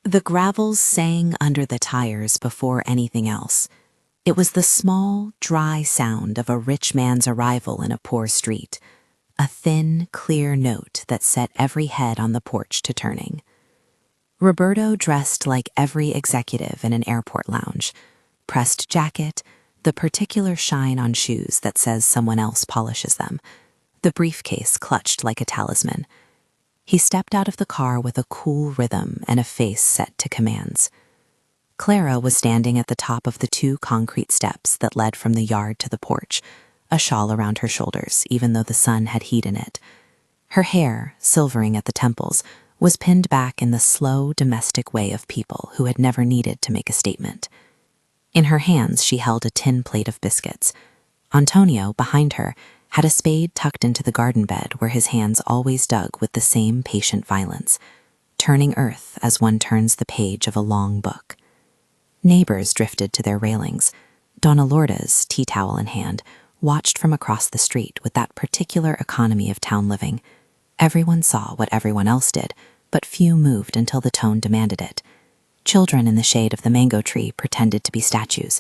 The gravel sang under the tires before anything else. It was the small, dry sound of a rich man's arrival in a poor street, a thin, clear note that set every head on the porch to turning. Roberto dressed like every executive in an airport lounge. Pressed jacket, the particular shine on shoes that says someone else polishes them, the briefcase clutched like a talisman. He stepped out of the car with a cool rhythm and a face set to commands. Clara was standing at the top of the 2 concrete steps that led from the yard to the porch, a shawl around her shoulders, even though the sun had heat in it. Her hair, silvering at the temples, was pinned back in the slow, domestic way of people who had never needed to make a statement. In her hands, she held a tin plate of biscuits. Antonio, behind her, had a spade tucked into the garden bed where his hands always dug with the same patient violence, turning earth as one turns the page of a long book. Neighbors drifted to their railings. Donna Lourdes, tea towel in hand, watched from across the street with that particular economy of town living. Everyone saw what everyone else did, but few moved until the tone demanded it. Children in the shade of the mango tree pretended to be statues.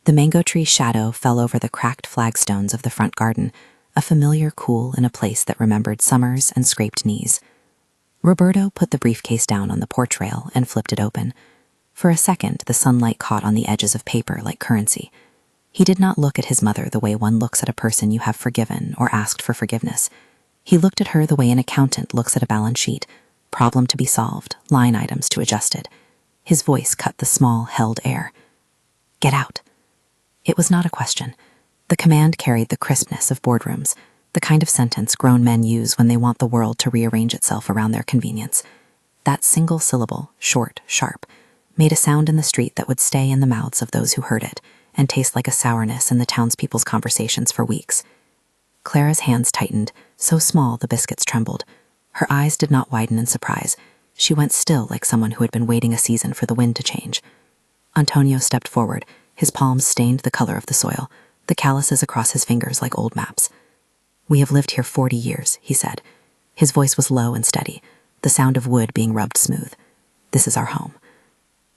The mango tree's shadow fell over the cracked flagstones of the front garden, a familiar cool in a place that remembered summers and scraped knees. Roberto put the briefcase down on the porch rail and flipped it open. For a second, the sunlight caught on the edges of paper like currency. He did not look at his mother the way one looks at a person you have forgiven or asked for forgiveness. He looked at her the way an accountant looks at a balance sheet, problem to be solved, line items to adjusted. His voice cut the small, held air. "Get out." It was not a question. The command carried the crispness of boardrooms, the kind of sentence grown men use when they want the world to rearrange itself around their convenience. That single syllable, short, sharp, made a sound in the street that would stay in the mouths of those who heard it and taste like a sourness in the townspeople's conversations for weeks. Clara's hands tightened, so small the biscuits trembled. Her eyes did not widen in surprise. She went still like someone who had been waiting a season for the wind to change. Antonio stepped forward. His palms stained the color of the soil, the calluses across his fingers like old maps. "We have lived here 40 years, he said. His voice was low and steady, the sound of wood being rubbed smooth. "This is our home."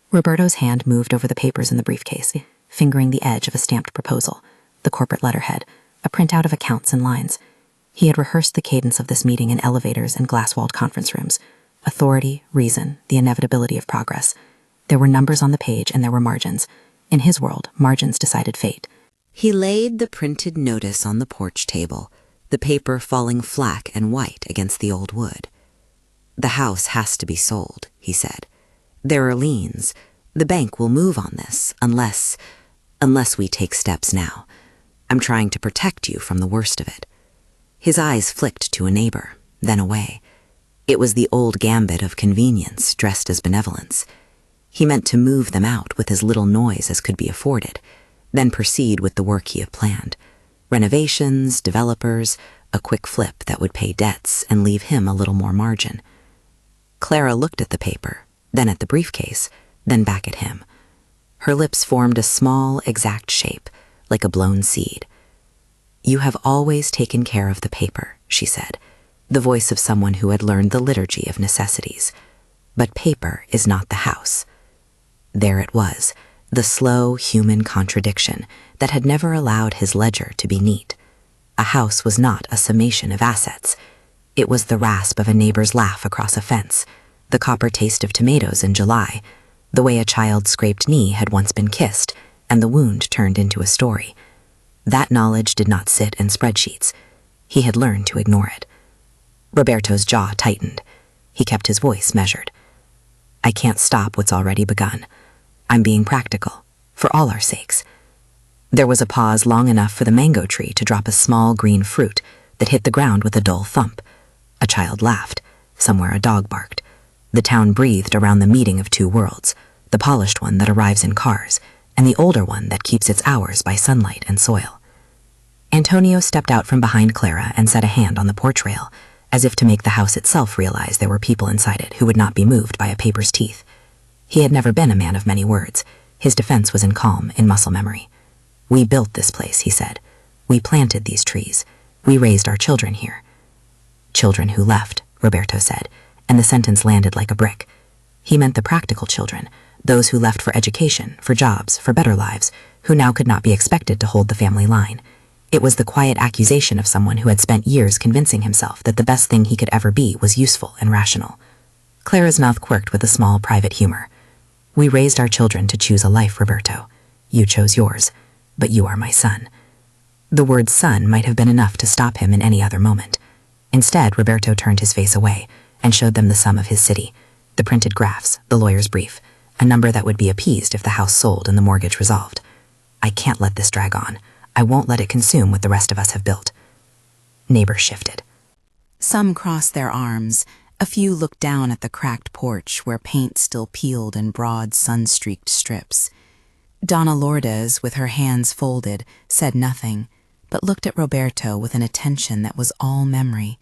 Roberto's hand moved over the papers in the briefcase, fingering the edge of a stamped proposal, the corporate letterhead, a printout of accounts and lines. He had rehearsed the cadence of this meeting in elevators and glass-walled conference rooms. Authority, reason, the inevitability of progress. There were numbers on the page and there were margins. In his world, margins decided fate. He laid the printed notice on the porch table, the paper falling flack and white against the old wood. "The house has to be sold," he said. "There are liens. The bank will move on this, unless we take steps now. I'm trying to protect you from the worst of it." His eyes flicked to a neighbor, then away. It was the old gambit of convenience dressed as benevolence. He meant to move them out with as little noise as could be afforded, then proceed with the work he had planned. Renovations, developers, a quick flip that would pay debts and leave him a little more margin. Clara looked at the paper, then at the briefcase, then back at him. Her lips formed a small, exact shape, like a blown seed. "You have always taken care of the paper," she said, the voice of someone who had learned the liturgy of necessities. "But paper is not the house." There it was, the slow human contradiction that had never allowed his ledger to be neat. A house was not a summation of assets. It was the rasp of a neighbor's laugh across a fence, the copper taste of tomatoes in July, the way a child's scraped knee had once been kissed, and the wound turned into a story. That knowledge did not sit in spreadsheets. He had learned to ignore it. Roberto's jaw tightened. He kept his voice measured. "I can't stop what's already begun. I'm being practical, for all our sakes." There was a pause long enough for the mango tree to drop a small green fruit that hit the ground with a dull thump. A child laughed. Somewhere a dog barked. The town breathed around the meeting of two worlds, the polished one that arrives in cars, and the older one that keeps its hours by sunlight and soil. Antonio stepped out from behind Clara and set a hand on the porch rail, as if to make the house itself realize there were people inside it who would not be moved by a paper's teeth. He had never been a man of many words. His defense was in calm, in muscle memory. "We built this place," he said. "We planted these trees. We raised our children here." "Children who left," Roberto said, and the sentence landed like a brick. He meant the practical children, those who left for education, for jobs, for better lives, who now could not be expected to hold the family line. It was the quiet accusation of someone who had spent years convincing himself that the best thing he could ever be was useful and rational. Clara's mouth quirked with a small private humor. "We raised our children to choose a life, Roberto. You chose yours, but you are my son." The word son might have been enough to stop him in any other moment. Instead, Roberto turned his face away and showed them the sum of his city, the printed graphs, the lawyer's brief, a number that would be appeased if the house sold and the mortgage resolved. "I can't let this drag on. I won't let it consume what the rest of us have built." Neighbors shifted. Some crossed their arms. A few looked down at the cracked porch where paint still peeled in broad, sun-streaked strips. Donna Lourdes, with her hands folded, said nothing, but looked at Roberto with an attention that was all memory.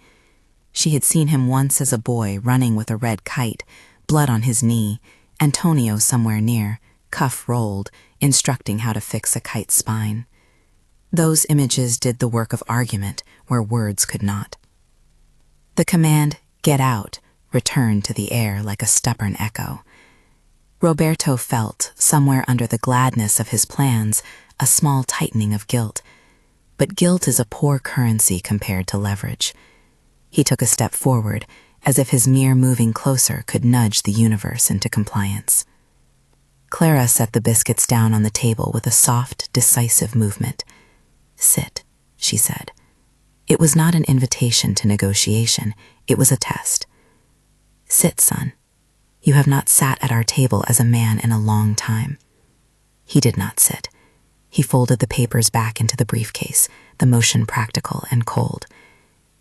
She had seen him once as a boy running with a red kite, blood on his knee, Antonio somewhere near, cuff rolled, instructing how to fix a kite's spine. Those images did the work of argument where words could not. The command, "Get out," returned to the air like a stubborn echo. Roberto felt, somewhere under the gladness of his plans, a small tightening of guilt. But guilt is a poor currency compared to leverage. He took a step forward, as if his mere moving closer could nudge the universe into compliance. Clara set the biscuits down on the table with a soft, decisive movement. "Sit," she said. It was not an invitation to negotiation, it was a test. "Sit, son. You have not sat at our table as a man in a long time." He did not sit. He folded the papers back into the briefcase, the motion practical and cold.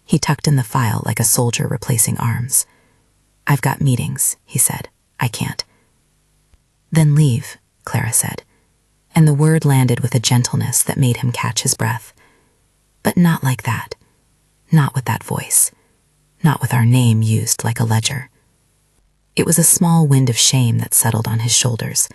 He tucked in the file like a soldier replacing arms. "I've got meetings," he said. "I can't." "Then leave," Clara said, and the word landed with a gentleness that made him catch his breath. But not like that. Not with that voice. Not with our name used like a ledger. It was a small wind of shame that settled on his shoulders.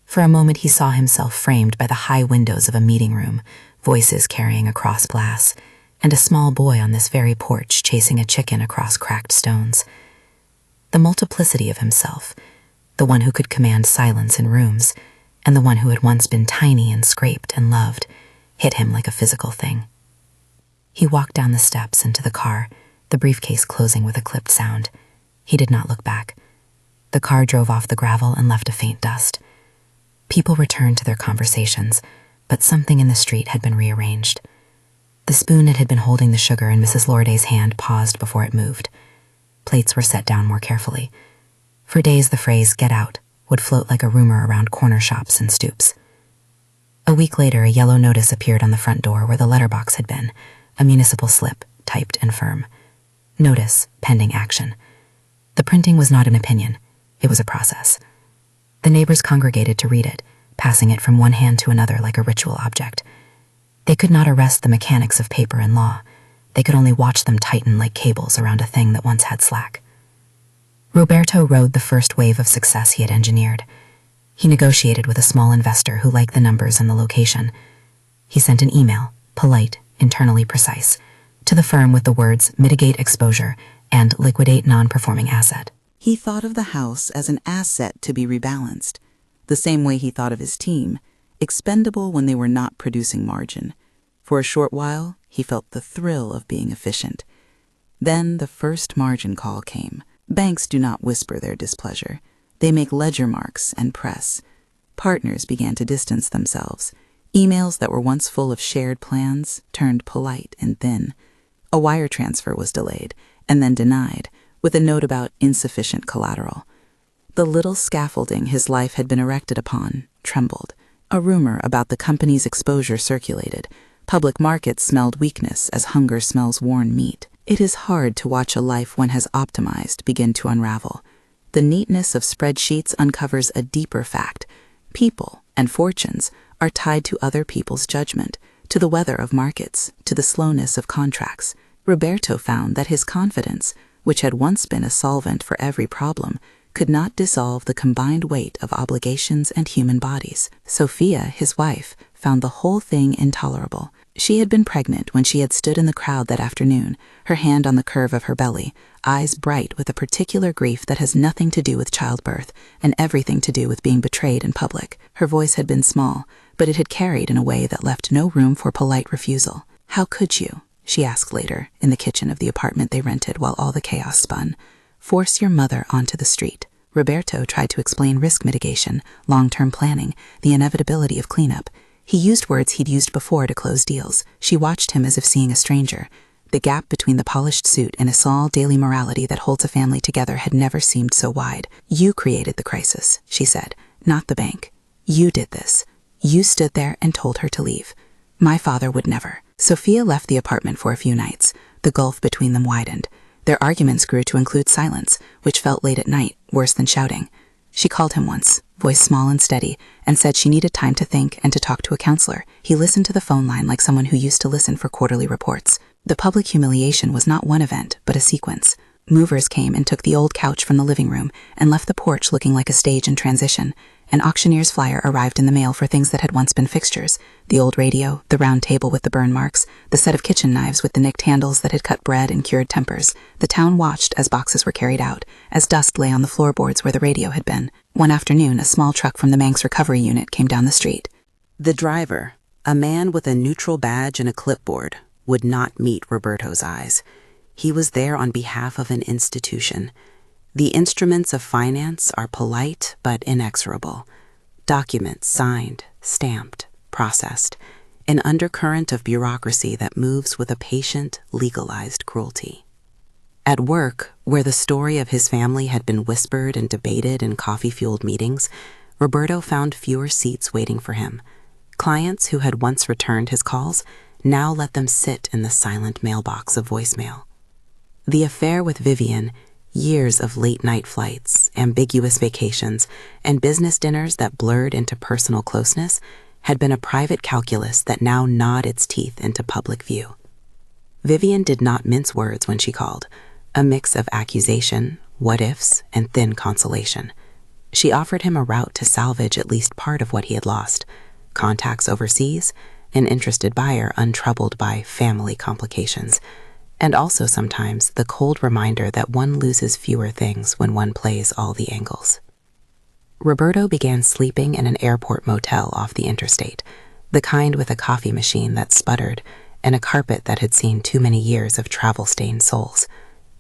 For a moment he saw himself framed by the high windows of a meeting room, voices carrying across glass, and a small boy on this very porch chasing a chicken across cracked stones. The multiplicity of himself, the one who could command silence in rooms, and the one who had once been tiny and scraped and loved, hit him like a physical thing. He walked down the steps into the car, the briefcase closing with a clipped sound. He did not look back. The car drove off the gravel and left a faint dust. People returned to their conversations, but something in the street had been rearranged. The spoon that had been holding the sugar in Mrs. Lourdes's hand paused before it moved. Plates were set down more carefully. For days the phrase, "Get out," would float like a rumor around corner shops and stoops. A week later, a yellow notice appeared on the front door where the letterbox had been, a municipal slip, typed and firm. Notice, pending action. The printing was not an opinion. It was a process. The neighbors congregated to read it, passing it from one hand to another like a ritual object. They could not arrest the mechanics of paper and law. They could only watch them tighten like cables around a thing that once had slack. Roberto rode the first wave of success he had engineered. He negotiated with a small investor who liked the numbers and the location. He sent an email, polite, internally precise, to the firm with the words "mitigate exposure" and "liquidate non-performing asset." He thought of the house as an asset to be rebalanced, the same way he thought of his team, expendable when they were not producing margin. For a short while, he felt the thrill of being efficient. Then the first margin call came. Banks do not whisper their displeasure. They make ledger marks and press. Partners began to distance themselves. Emails that were once full of shared plans turned polite and thin. A wire transfer was delayed and then denied, with a note about insufficient collateral. The little scaffolding his life had been erected upon trembled. A rumor about the company's exposure circulated. Public markets smelled weakness as hunger smells worn meat. It is hard to watch a life one has optimized begin to unravel. The neatness of spreadsheets uncovers a deeper fact. People and fortunes are tied to other people's judgment, to the weather of markets, to the slowness of contracts. Roberto found that his confidence, which had once been a solvent for every problem, could not dissolve the combined weight of obligations and human bodies. Sophia, his wife, found the whole thing intolerable. She had been pregnant when she had stood in the crowd that afternoon, her hand on the curve of her belly, eyes bright with a particular grief that has nothing to do with childbirth and everything to do with being betrayed in public. Her voice had been small, but it had carried in a way that left no room for polite refusal. "How could you?" she asked later, in the kitchen of the apartment they rented while all the chaos spun. "Force your mother onto the street." Roberto tried to explain risk mitigation, long-term planning, the inevitability of cleanup. He used words he'd used before to close deals. She watched him as if seeing a stranger. The gap between the polished suit and a small daily morality that holds a family together had never seemed so wide. "You created the crisis," she said, "not the bank. You did this. You stood there and told her to leave. My father would never." Sophia left the apartment for a few nights. The gulf between them widened. Their arguments grew to include silence, which felt late at night, worse than shouting. She called him once, voice small and steady, and said she needed time to think and to talk to a counselor. He listened to the phone line like someone who used to listen for quarterly reports. The public humiliation was not one event, but a sequence. Movers came and took the old couch from the living room and left the porch looking like a stage in transition. An auctioneer's flyer arrived in the mail for things that had once been fixtures: the old radio, the round table with the burn marks, the set of kitchen knives with the nicked handles that had cut bread and cured tempers. The town watched as boxes were carried out, as dust lay on the floorboards where the radio had been. One afternoon, a small truck from the Manx recovery unit came down the street. The driver, a man with a neutral badge and a clipboard, would not meet Roberto's eyes. He was there on behalf of an institution. The instruments of finance are polite but inexorable. Documents signed, stamped, processed. An undercurrent of bureaucracy that moves with a patient, legalized cruelty. At work, where the story of his family had been whispered and debated in coffee-fueled meetings, Roberto found fewer seats waiting for him. Clients who had once returned his calls now let them sit in the silent mailbox of voicemail. The affair with Vivian, years of late-night flights, ambiguous vacations, and business dinners that blurred into personal closeness, had been a private calculus that now gnawed its teeth into public view. Vivian did not mince words when she called, a mix of accusation, what-ifs, and thin consolation. She offered him a route to salvage at least part of what he had lost: contacts overseas, an interested buyer untroubled by family complications, and also sometimes the cold reminder that one loses fewer things when one plays all the angles. Roberto began sleeping in an airport motel off the interstate, the kind with a coffee machine that sputtered and a carpet that had seen too many years of travel-stained soles.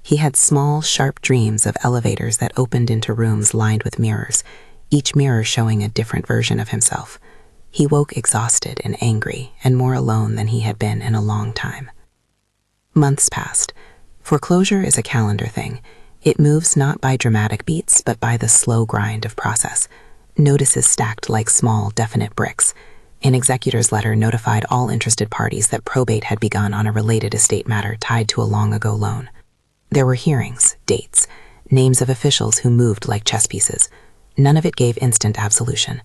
He had small, sharp dreams of elevators that opened into rooms lined with mirrors, each mirror showing a different version of himself. He woke exhausted and angry and more alone than he had been in a long time. Months passed. Foreclosure is a calendar thing. It moves not by dramatic beats, but by the slow grind of process. Notices stacked like small, definite bricks. An executor's letter notified all interested parties that probate had begun on a related estate matter tied to a long-ago loan. There were hearings, dates, names of officials who moved like chess pieces. None of it gave instant absolution.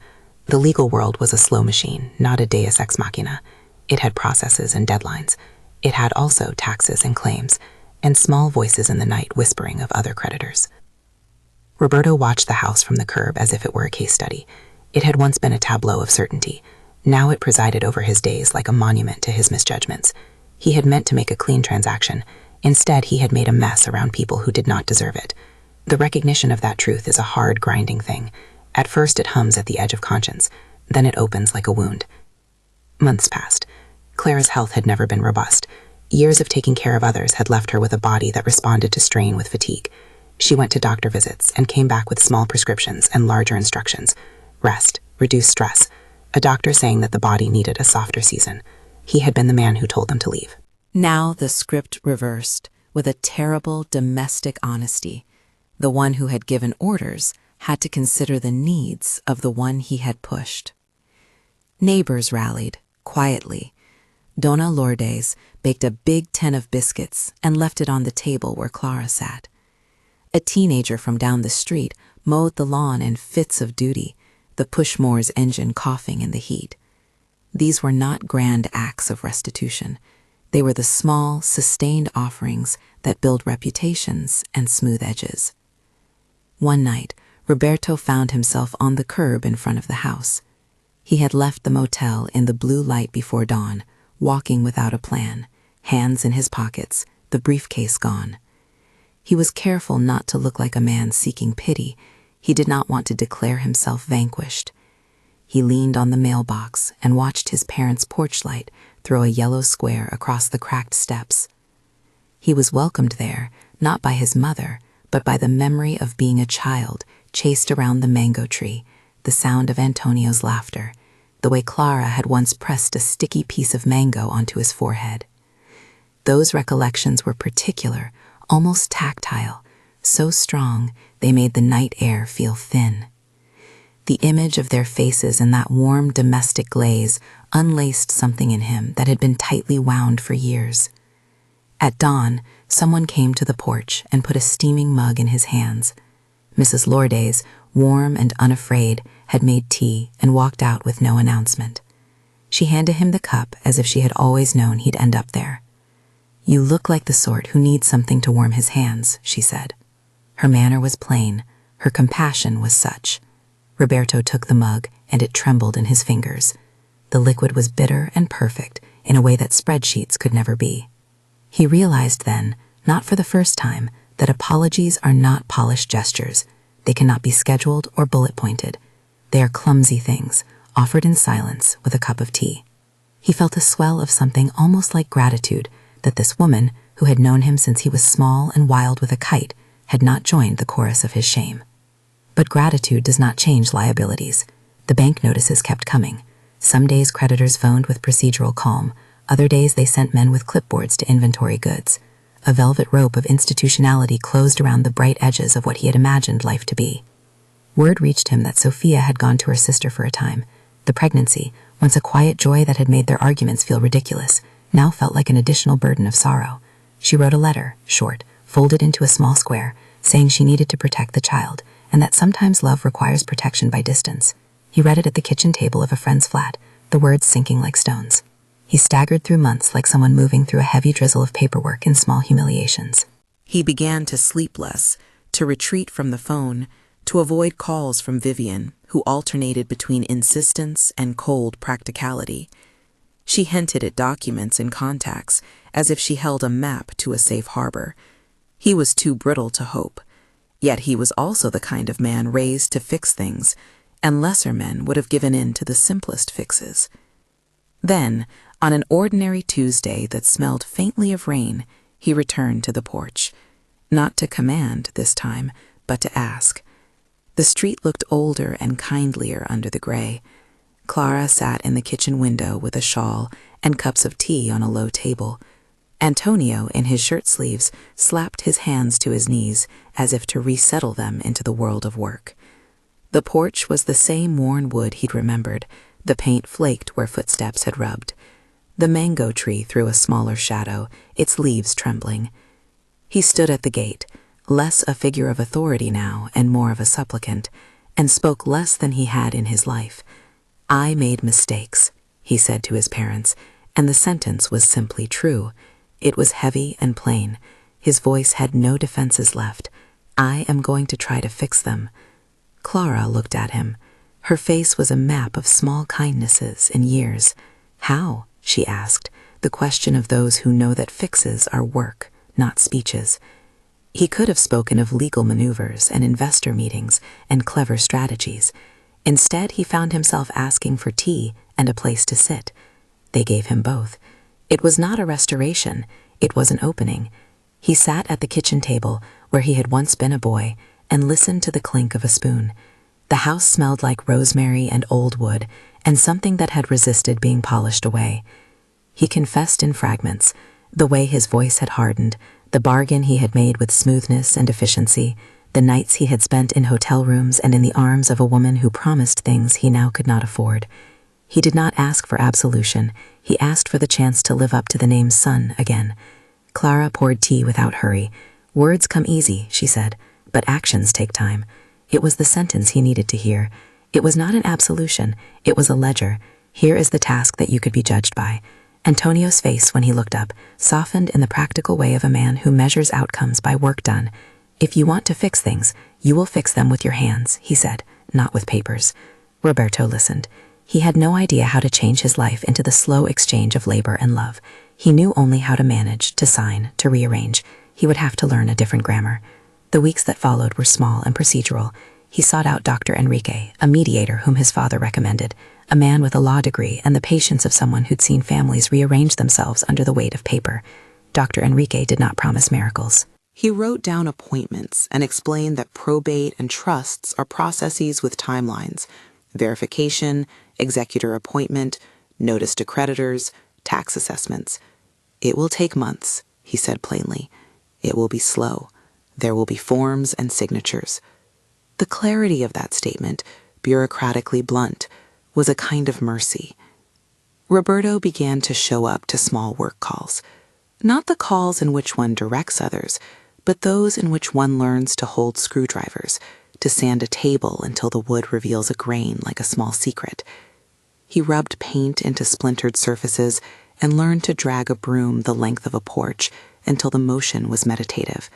The legal world was a slow machine, not a deus ex machina. It had processes and deadlines. It had also taxes and claims, and small voices in the night whispering of other creditors. Roberto watched the house from the curb as if it were a case study. It had once been a tableau of certainty. Now it presided over his days like a monument to his misjudgments. He had meant to make a clean transaction. Instead, he had made a mess around people who did not deserve it. The recognition of that truth is a hard, grinding thing. At first it hums at the edge of conscience, then it opens like a wound. Months passed. Clara's health had never been robust. Years of taking care of others had left her with a body that responded to strain with fatigue. She went to doctor visits and came back with small prescriptions and larger instructions. Rest, reduce stress. A doctor saying that the body needed a softer season. He had been the man who told them to leave. Now the script reversed, with a terrible domestic honesty. The one who had given orders had to consider the needs of the one he had pushed. Neighbors rallied, quietly. Donna Lourdes baked a big tin of biscuits and left it on the table where Clara sat. A teenager from down the street mowed the lawn in fits of duty, the Pushmore's engine coughing in the heat. These were not grand acts of restitution. They were the small, sustained offerings that build reputations and smooth edges. One night, Roberto found himself on the curb in front of the house. He had left the motel in the blue light before dawn, walking without a plan, hands in his pockets, the briefcase gone. He was careful not to look like a man seeking pity. He did not want to declare himself vanquished. He leaned on the mailbox and watched his parents' porch light throw a yellow square across the cracked steps. He was welcomed there, not by his mother, but by the memory of being a child chased around the mango tree, the sound of Antonio's laughter, the way Clara had once pressed a sticky piece of mango onto his forehead. Those recollections were particular, almost tactile, so strong they made the night air feel thin. The image of their faces in that warm domestic glaze unlaced something in him that had been tightly wound for years. At dawn, someone came to the porch and put a steaming mug in his hands. Mrs. Lourdes, warm and unafraid, had made tea and walked out with no announcement. She handed him the cup as if she had always known he'd end up there. "You look like the sort who needs something to warm his hands," she said. Her manner was plain, her compassion was such. Roberto took the mug, and it trembled in his fingers. The liquid was bitter and perfect in a way that spreadsheets could never be. He realized then, not for the first time, that apologies are not polished gestures. They cannot be scheduled or bullet-pointed. They are clumsy things, offered in silence with a cup of tea. He felt a swell of something almost like gratitude that this woman, who had known him since he was small and wild with a kite, had not joined the chorus of his shame. But gratitude does not change liabilities. The bank notices kept coming. Some days creditors phoned with procedural calm. Other days they sent men with clipboards to inventory goods. A velvet rope of institutionality closed around the bright edges of what he had imagined life to be. Word reached him that Sophia had gone to her sister for a time. The pregnancy, once a quiet joy that had made their arguments feel ridiculous, now felt like an additional burden of sorrow. She wrote a letter, short, folded into a small square, saying she needed to protect the child, and that sometimes love requires protection by distance. He read it at the kitchen table of a friend's flat, the words sinking like stones. He staggered through months like someone moving through a heavy drizzle of paperwork in small humiliations. He began to sleep less, to retreat from the phone, to avoid calls from Vivian, who alternated between insistence and cold practicality. She hinted at documents and contacts, as if she held a map to a safe harbor. He was too brittle to hope. Yet he was also the kind of man raised to fix things, and lesser men would have given in to the simplest fixes. Then, on an ordinary Tuesday that smelled faintly of rain, he returned to the porch. Not to command this time, but to ask. The street looked older and kindlier under the gray. Clara sat in the kitchen window with a shawl and cups of tea on a low table. Antonio, in his shirt sleeves, slapped his hands to his knees as if to resettle them into the world of work. The porch was the same worn wood he'd remembered. The paint flaked where footsteps had rubbed. The mango tree threw a smaller shadow, its leaves trembling. He stood at the gate, less a figure of authority now and more of a supplicant, and spoke less than he had in his life. "I made mistakes," he said to his parents, and the sentence was simply true. It was heavy and plain. His voice had no defenses left. "I am going to try to fix them." Clara looked at him. Her face was a map of small kindnesses in years. "How?" she asked, the question of those who know that fixes are work, not speeches. He could have spoken of legal maneuvers and investor meetings and clever strategies. Instead, he found himself asking for tea and a place to sit. They gave him both. It was not a restoration, it was an opening. He sat at the kitchen table, where he had once been a boy, and listened to the clink of a spoon. The house smelled like rosemary and old wood, and something that had resisted being polished away. He confessed in fragments, the way his voice had hardened, the bargain he had made with smoothness and efficiency, the nights he had spent in hotel rooms and in the arms of a woman who promised things he now could not afford. He did not ask for absolution. He asked for the chance to live up to the name son again. Clara poured tea without hurry. "Words come easy," she said, "but actions take time." It was the sentence he needed to hear. It was not an absolution. It was a ledger. Here is the task that you could be judged by. Antonio's face, when he looked up, softened in the practical way of a man who measures outcomes by work done. "If you want to fix things, you will fix them with your hands," he said, "not with papers." Roberto listened. He had no idea how to change his life into the slow exchange of labor and love. He knew only how to manage, to sign, to rearrange. He would have to learn a different grammar. The weeks that followed were small and procedural. He sought out Dr. Enrique, a mediator whom his father recommended, a man with a law degree and the patience of someone who'd seen families rearrange themselves under the weight of paper. Dr. Enrique did not promise miracles. He wrote down appointments and explained that probate and trusts are processes with timelines: verification, executor appointment, notice to creditors, tax assessments. It will take months, he said plainly. It will be slow. There will be forms and signatures. The clarity of that statement, bureaucratically blunt, was a kind of mercy. Roberto began to show up to small work calls. Not the calls in which one directs others, but those in which one learns to hold screwdrivers, to sand a table until the wood reveals a grain like a small secret. He rubbed paint into splintered surfaces and learned to drag a broom the length of a porch until the motion was meditative.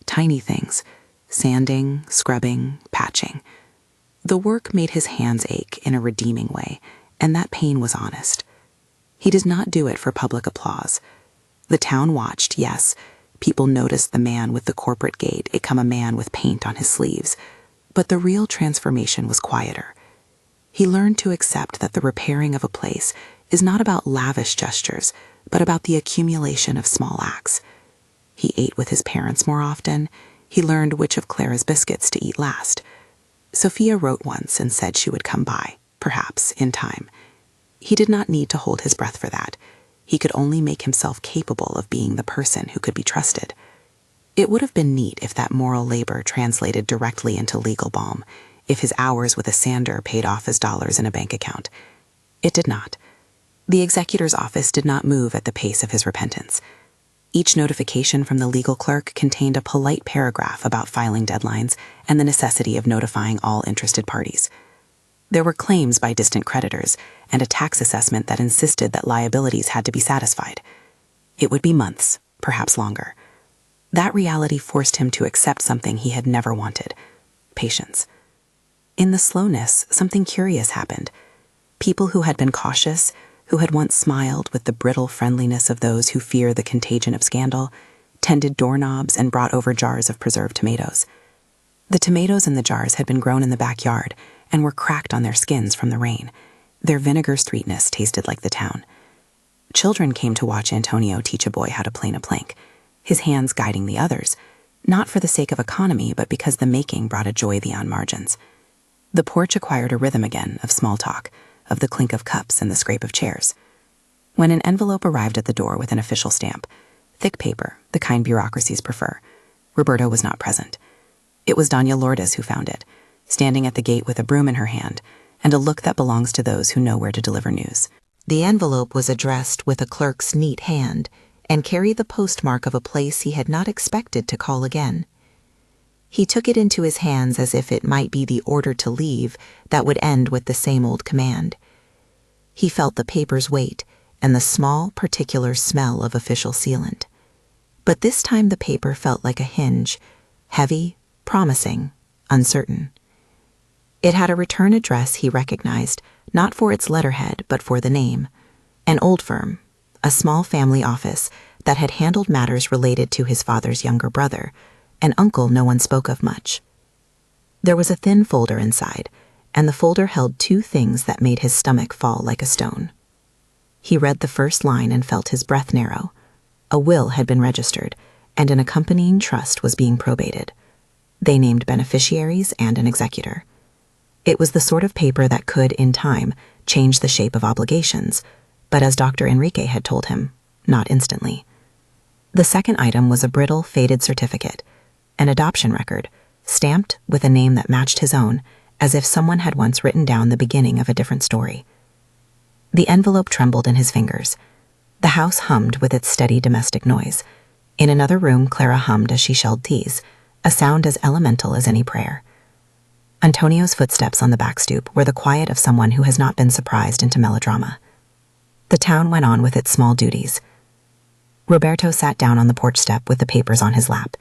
Tiny things: sanding, scrubbing, patching. The work made his hands ache in a redeeming way, and that pain was honest. He did not do it for public applause. The town watched, yes. People noticed the man with the corporate gait become a man with paint on his sleeves. But the real transformation was quieter. He learned to accept that the repairing of a place is not about lavish gestures, but about the accumulation of small acts. He ate with his parents more often. He learned which of Clara's biscuits to eat last. Sophia wrote once and said she would come by, perhaps, in time. He did not need to hold his breath for that. He could only make himself capable of being the person who could be trusted. It would have been neat if that moral labor translated directly into legal balm, if his hours with a sander paid off as dollars in a bank account. It did not. The executor's office did not move at the pace of his repentance. Each notification from the legal clerk contained a polite paragraph about filing deadlines and the necessity of notifying all interested parties. There were claims by distant creditors and a tax assessment that insisted that liabilities had to be satisfied. It would be months, perhaps longer. That reality forced him to accept something he had never wanted: patience. In the slowness, something curious happened. People who had been cautious, who had once smiled with the brittle friendliness of those who fear the contagion of scandal, tended doorknobs and brought over jars of preserved tomatoes. The tomatoes in the jars had been grown in the backyard and were cracked on their skins from the rain. Their vinegar sweetness tasted like the town. Children came to watch Antonio teach a boy how to plane a plank, his hands guiding the others, not for the sake of economy, but because the making brought a joy beyond margins. The porch acquired a rhythm again of small talk, of the clink of cups and the scrape of chairs. When an envelope arrived at the door with an official stamp, thick paper, the kind bureaucracies prefer, Roberto was not present. It was Doña Lourdes who found it, standing at the gate with a broom in her hand and a look that belongs to those who know where to deliver news. The envelope was addressed with a clerk's neat hand and carried the postmark of a place he had not expected to call again. He took it into his hands as if it might be the order to leave that would end with the same old command. He felt the paper's weight and the small, particular smell of official sealant. But this time the paper felt like a hinge, heavy, promising, uncertain. It had a return address he recognized, not for its letterhead, but for the name. An old firm, a small family office that had handled matters related to his father's younger brother, an uncle no one spoke of much. There was a thin folder inside, and the folder held two things that made his stomach fall like a stone. He read the first line and felt his breath narrow. A will had been registered, and an accompanying trust was being probated. They named beneficiaries and an executor. It was the sort of paper that could, in time, change the shape of obligations, but as Dr. Enrique had told him, not instantly. The second item was a brittle, faded certificate, an adoption record, stamped with a name that matched his own, as if someone had once written down the beginning of a different story. The envelope trembled in his fingers. The house hummed with its steady domestic noise. In another room, Clara hummed as she shelled teas, a sound as elemental as any prayer. Antonio's footsteps on the back stoop were the quiet of someone who has not been surprised into melodrama. The town went on with its small duties. Roberto sat down on the porch step with the papers on his lap.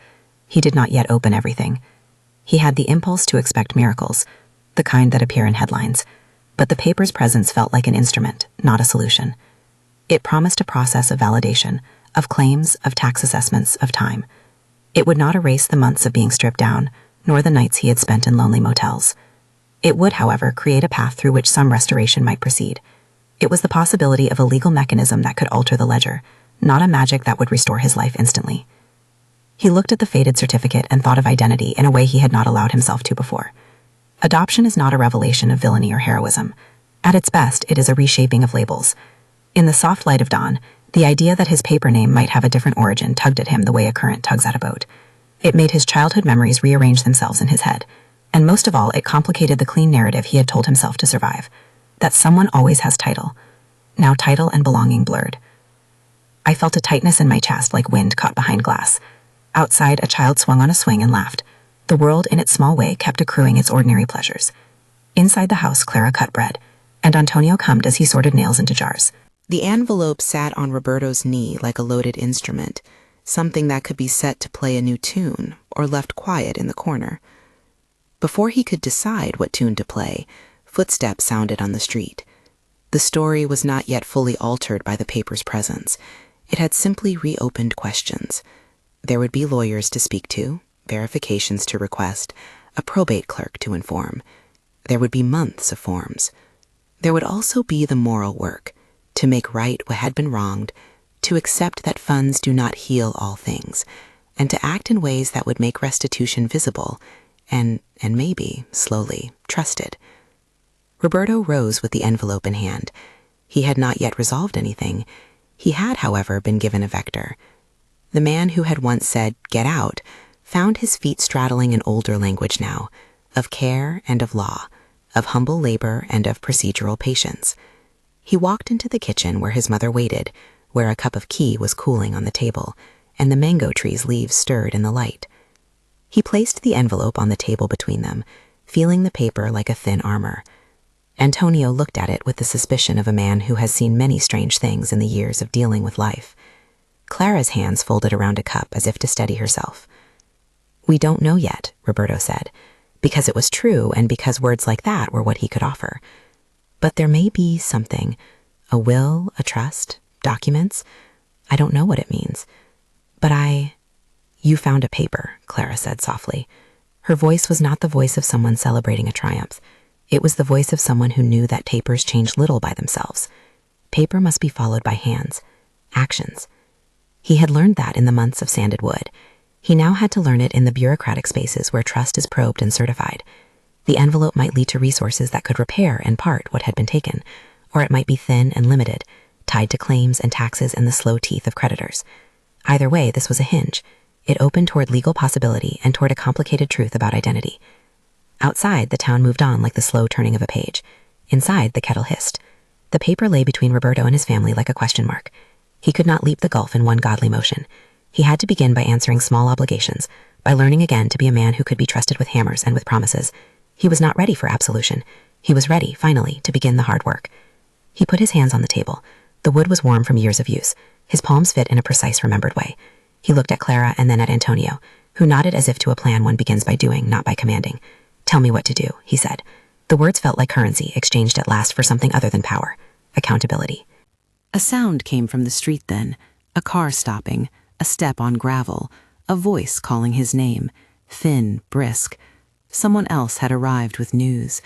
He did not yet open everything. He had the impulse to expect miracles, the kind that appear in headlines. but the paper's presence felt like an instrument, not a solution. It promised a process of validation, of claims, of tax assessments, of time. It would not erase the months of being stripped down, nor the nights he had spent in lonely motels. It would, however, create a path through which some restoration might proceed. It was the possibility of a legal mechanism that could alter the ledger, not a magic that would restore his life instantly. He looked at the faded certificate and thought of identity in a way he had not allowed himself to before. Adoption is not a revelation of villainy or heroism. At its best, it is a reshaping of labels. In the soft light of dawn, the idea that his paper name might have a different origin tugged at him the way a current tugs at a boat. It made his childhood memories rearrange themselves in his head, and most of all, it complicated the clean narrative he had told himself to survive, that someone always has title. Now title and belonging blurred. I felt a tightness in my chest like wind caught behind glass. Outside, a child swung on a swing and laughed. The world, in its small way, kept accruing its ordinary pleasures. Inside the house, Clara cut bread, and Antonio hummed as he sorted nails into jars. The envelope sat on Roberto's knee like a loaded instrument, something that could be set to play a new tune or left quiet in the corner. Before he could decide what tune to play, footsteps sounded on the street. The story was not yet fully altered by the paper's presence. It had simply reopened questions. There would be lawyers to speak to, verifications to request, a probate clerk to inform. There would be months of forms. There would also be the moral work, to make right what had been wronged, to accept that funds do not heal all things, and to act in ways that would make restitution visible and maybe, slowly, trusted. Roberto rose with the envelope in hand. He had not yet resolved anything. He had, however, been given a vector. The man who had once said, "Get out," found his feet straddling an older language now, of care and of law, of humble labor and of procedural patience. He walked into the kitchen where his mother waited, where a cup of tea was cooling on the table, and the mango tree's leaves stirred in the light. He placed the envelope on the table between them, feeling the paper like a thin armor. Antonio looked at it with the suspicion of a man who has seen many strange things in the years of dealing with life. Clara's hands folded around a cup as if to steady herself. "We don't know yet," Roberto said, because it was true and because words like that were what he could offer. "But there may be something, a will, a trust, documents. I don't know what it means. But You found a paper," Clara said softly. Her voice was not the voice of someone celebrating a triumph. It was the voice of someone who knew that papers change little by themselves. Paper must be followed by hands, actions. He had learned that in the months of sanded wood. He now had to learn it in the bureaucratic spaces where trust is probed and certified. The envelope might lead to resources that could repair and part what had been taken, or it might be thin and limited, tied to claims and taxes and the slow teeth of creditors. Either way, this was a hinge. It opened toward legal possibility and toward a complicated truth about identity. Outside, the town moved on like the slow turning of a page. Inside, the kettle hissed. The paper lay between Roberto and his family like a question mark. He could not leap the gulf in one godly motion. He had to begin by answering small obligations, by learning again to be a man who could be trusted with hammers and with promises. He was not ready for absolution. He was ready, finally, to begin the hard work. He put his hands on the table. The wood was warm from years of use. His palms fit in a precise, remembered way. He looked at Clara and then at Antonio, who nodded as if to a plan one begins by doing, not by commanding. "Tell me what to do," he said. The words felt like currency, exchanged at last for something other than power. Accountability. A sound came from the street then, a car stopping, a step on gravel, a voice calling his name, thin, brisk. Someone else had arrived with news.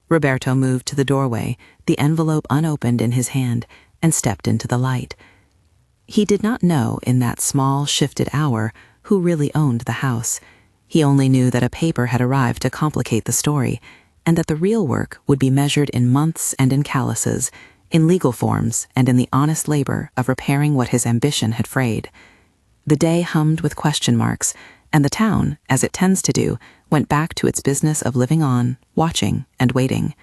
Roberto moved to the doorway, the envelope unopened in his hand, and stepped into the light. He did not know, in that small, shifted hour, who really owned the house. He only knew that a paper had arrived to complicate the story, and that the real work would be measured in months and in calluses, in legal forms and in the honest labor of repairing what his ambition had frayed. The day hummed with question marks, and the town, as it tends to do, went back to its business of living on, watching, and waiting.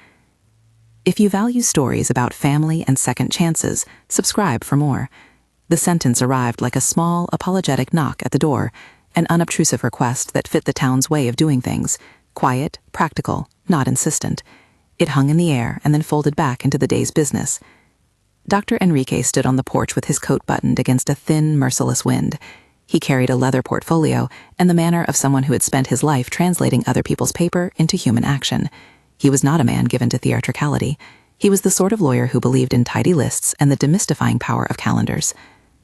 If you value stories about family and second chances, subscribe for more. The sentence arrived like a small, apologetic knock at the door, an unobtrusive request that fit the town's way of doing things, quiet, practical, not insistent. It hung in the air and then folded back into the day's business. Dr. Enrique stood on the porch with his coat buttoned against a thin, merciless wind. He carried a leather portfolio and the manner of someone who had spent his life translating other people's paper into human action. He was not a man given to theatricality. He was the sort of lawyer who believed in tidy lists and the demystifying power of calendars.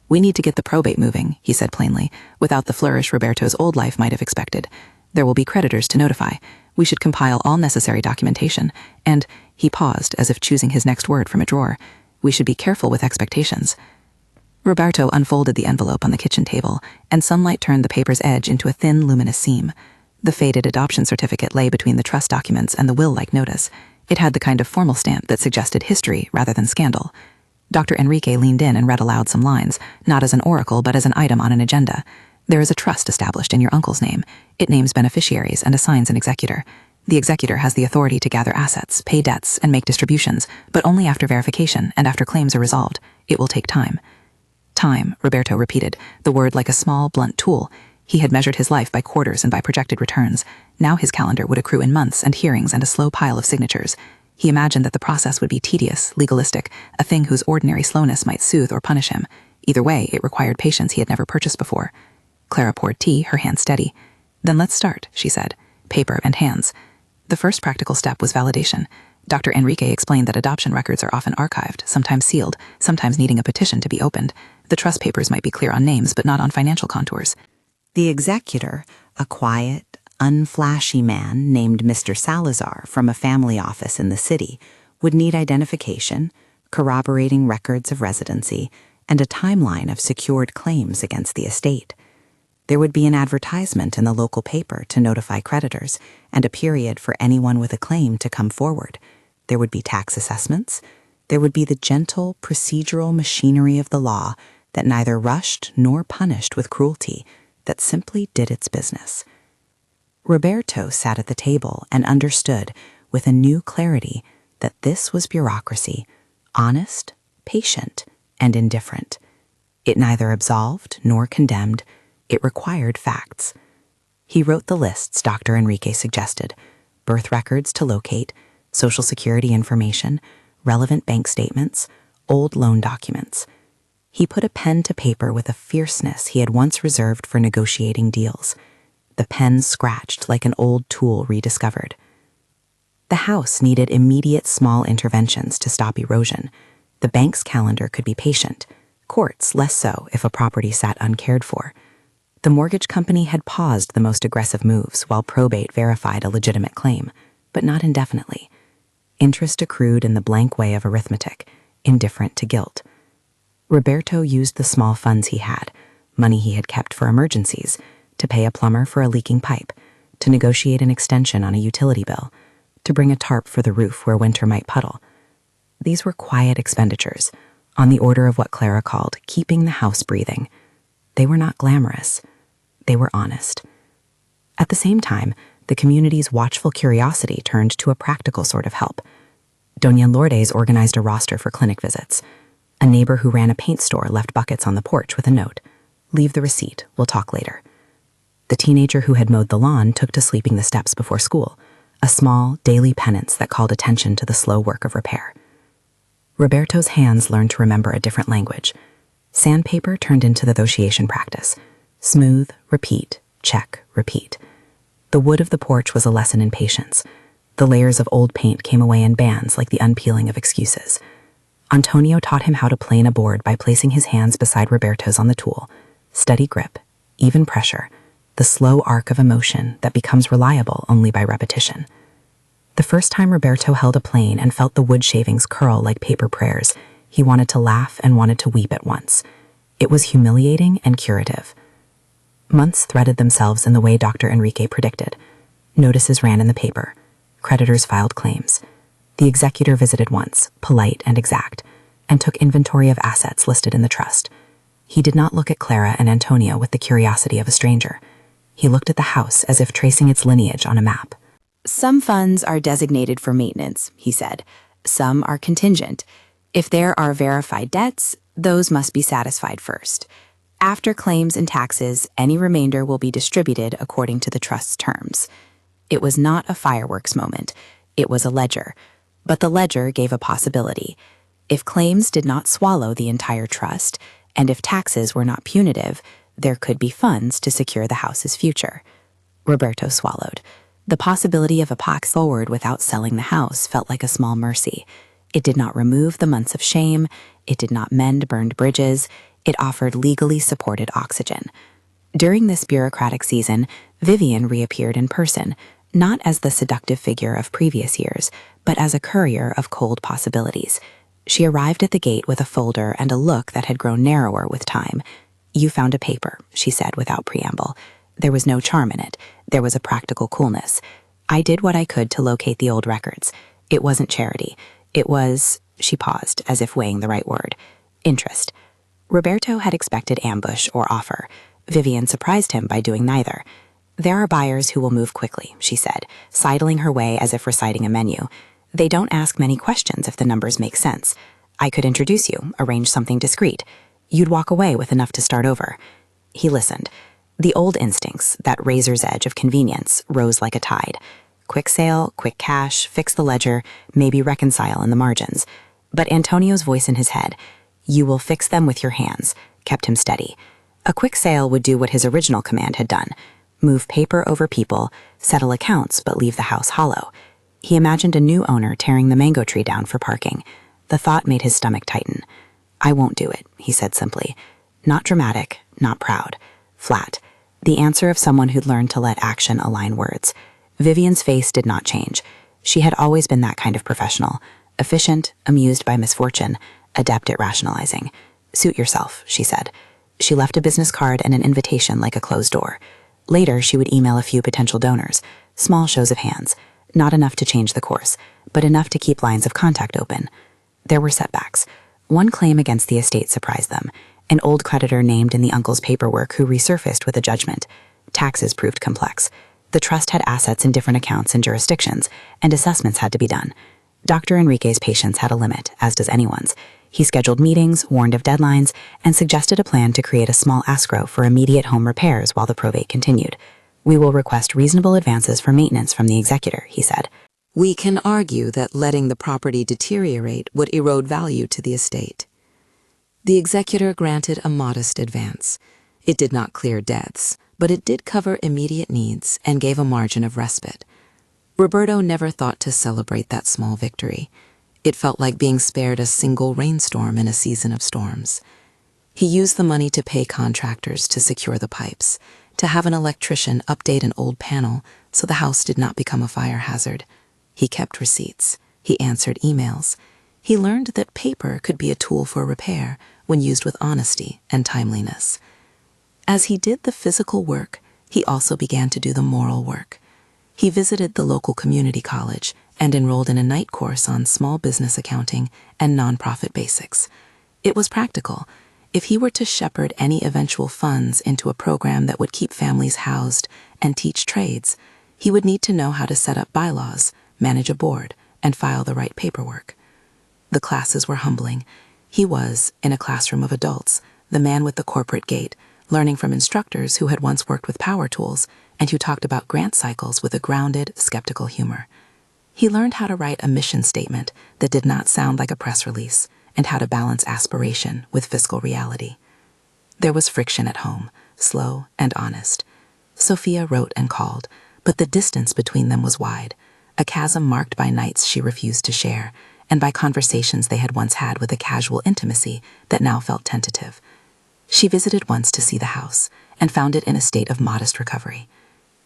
"We need to get the probate moving," he said plainly, without the flourish Roberto's old life might have expected. "There will be creditors to notify. We should compile all necessary documentation. And," he paused as if choosing his next word from a drawer, "we should be careful with expectations." Roberto unfolded the envelope on the kitchen table, and sunlight turned the paper's edge into a thin, luminous seam. The faded adoption certificate lay between the trust documents and the will-like notice. It had the kind of formal stamp that suggested history rather than scandal. Dr. Enrique leaned in and read aloud some lines, not as an oracle but as an item on an agenda. "There is a trust established in your uncle's name. It names beneficiaries and assigns an executor. The executor has the authority to gather assets, pay debts, and make distributions, but only after verification and after claims are resolved. It will take time." Time, Roberto repeated, the word like a small, blunt tool. He had measured his life by quarters and by projected returns. Now his calendar would accrue in months and hearings and a slow pile of signatures. He imagined that the process would be tedious, legalistic, a thing whose ordinary slowness might soothe or punish him. Either way, it required patience he had never purchased before. Clara poured tea, her hand steady. "Then let's start," she said. "Paper and hands." The first practical step was validation. Dr. Enrique explained that adoption records are often archived, sometimes sealed, sometimes needing a petition to be opened. The trust papers might be clear on names, but not on financial contours. The executor, a quiet, unflashy man named Mr. Salazar from a family office in the city, would need identification, corroborating records of residency, and a timeline of secured claims against the estate. There would be an advertisement in the local paper to notify creditors, and a period for anyone with a claim to come forward. There would be tax assessments. There would be the gentle, procedural machinery of the law that neither rushed nor punished with cruelty, that simply did its business. Roberto sat at the table and understood, with a new clarity, that this was bureaucracy, honest, patient, and indifferent. It neither absolved nor condemned. It required facts. He wrote the lists Dr. Enrique suggested: birth records to locate, Social Security information, relevant bank statements, old loan documents. He put a pen to paper with a fierceness he had once reserved for negotiating deals. The pen scratched like an old tool rediscovered. The house needed immediate small interventions to stop erosion. The bank's calendar could be patient, courts less so if a property sat uncared for. The mortgage company had paused the most aggressive moves while probate verified a legitimate claim, but not indefinitely. Interest accrued in the blank way of arithmetic, indifferent to guilt. Roberto used the small funds he had, money he had kept for emergencies, to pay a plumber for a leaking pipe, to negotiate an extension on a utility bill, to bring a tarp for the roof where winter might puddle. These were quiet expenditures, on the order of what Clara called keeping the house breathing. They were not glamorous. They were honest. At the same time, the community's watchful curiosity turned to a practical sort of help. Doña Lourdes organized a roster for clinic visits. A neighbor who ran a paint store left buckets on the porch with a note: "Leave the receipt, we'll talk later." The teenager who had mowed the lawn took to sweeping the steps before school, a small, daily penance that called attention to the slow work of repair. Roberto's hands learned to remember a different language. Sandpaper turned into the negotiation practice. Smooth, repeat, check, repeat. The wood of the porch was a lesson in patience. The layers of old paint came away in bands like the unpeeling of excuses. Antonio taught him how to plane a board by placing his hands beside Roberto's on the tool. Steady grip, even pressure, the slow arc of emotion that becomes reliable only by repetition. The first time Roberto held a plane and felt the wood shavings curl like paper prayers, he wanted to laugh and wanted to weep at once. It was humiliating and curative. Months threaded themselves in the way Dr. Enrique predicted. Notices ran in the paper. Creditors filed claims. The executor visited once, polite and exact, and took inventory of assets listed in the trust. He did not look at Clara and Antonio with the curiosity of a stranger. He looked at the house as if tracing its lineage on a map. "Some funds are designated for maintenance," he said. "Some are contingent. If there are verified debts, those must be satisfied first. After claims and taxes, any remainder will be distributed according to the trust's terms." It was not a fireworks moment. It was a ledger. But the ledger gave a possibility. If claims did not swallow the entire trust, and if taxes were not punitive, there could be funds to secure the house's future. Roberto swallowed. The possibility of a pax forward without selling the house felt like a small mercy. It did not remove the months of shame, it did not mend burned bridges, it offered legally supported oxygen. During this bureaucratic season, Vivian reappeared in person, not as the seductive figure of previous years, but as a courier of cold possibilities. She arrived at the gate with a folder and a look that had grown narrower with time. "You found a paper," she said without preamble. There was no charm in it. There was a practical coolness. "I did what I could to locate the old records. It wasn't charity. It was," she paused, as if weighing the right word, "interest." Roberto had expected ambush or offer. Vivian surprised him by doing neither. "There are buyers who will move quickly," she said, sidling her way as if reciting a menu. "They don't ask many questions if the numbers make sense. I could introduce you, arrange something discreet. You'd walk away with enough to start over." He listened. The old instincts, that razor's edge of convenience, rose like a tide. Quick sale, quick cash, fix the ledger, maybe reconcile in the margins. But Antonio's voice in his head, "You will fix them with your hands," kept him steady. A quick sale would do what his original command had done: move paper over people, settle accounts but leave the house hollow. He imagined a new owner tearing the mango tree down for parking. The thought made his stomach tighten. "I won't do it," he said simply. Not dramatic, not proud. Flat. The answer of someone who'd learned to let action align words. Vivian's face did not change. She had always been that kind of professional. Efficient, amused by misfortune, adept at rationalizing. "Suit yourself," she said. She left a business card and an invitation like a closed door. Later, she would email a few potential donors. Small shows of hands. Not enough to change the course, but enough to keep lines of contact open. There were setbacks. One claim against the estate surprised them. An old creditor named in the uncle's paperwork who resurfaced with a judgment. Taxes proved complex. The trust had assets in different accounts and jurisdictions, and assessments had to be done. Dr. Enrique's patience had a limit, as does anyone's. He scheduled meetings, warned of deadlines, and suggested a plan to create a small escrow for immediate home repairs while the probate continued. "We will request reasonable advances for maintenance from the executor," he said. We can argue that letting the property deteriorate would erode value to the estate. The executor granted a modest advance. It did not clear debts, but it did cover immediate needs and gave a margin of respite. Roberto never thought to celebrate that small victory. It felt like being spared a single rainstorm in a season of storms. He used the money to pay contractors to secure the pipes, to have an electrician update an old panel so the house did not become a fire hazard. He kept receipts. He answered emails. He learned that paper could be a tool for repair when used with honesty and timeliness. As he did the physical work, he also began to do the moral work. He visited the local community college and enrolled in a night course on small business accounting and nonprofit basics. It was practical. If he were to shepherd any eventual funds into a program that would keep families housed and teach trades, he would need to know how to set up bylaws, manage a board, and file the right paperwork. The classes were humbling. He was, in a classroom of adults, the man with the corporate gait, learning from instructors who had once worked with power tools and who talked about grant cycles with a grounded, skeptical humor. He learned how to write a mission statement that did not sound like a press release and how to balance aspiration with fiscal reality. There was friction at home, slow and honest. Sophia wrote and called, but the distance between them was wide, a chasm marked by nights she refused to share, and by conversations they had once had with a casual intimacy that now felt tentative. She visited once to see the house, and found it in a state of modest recovery.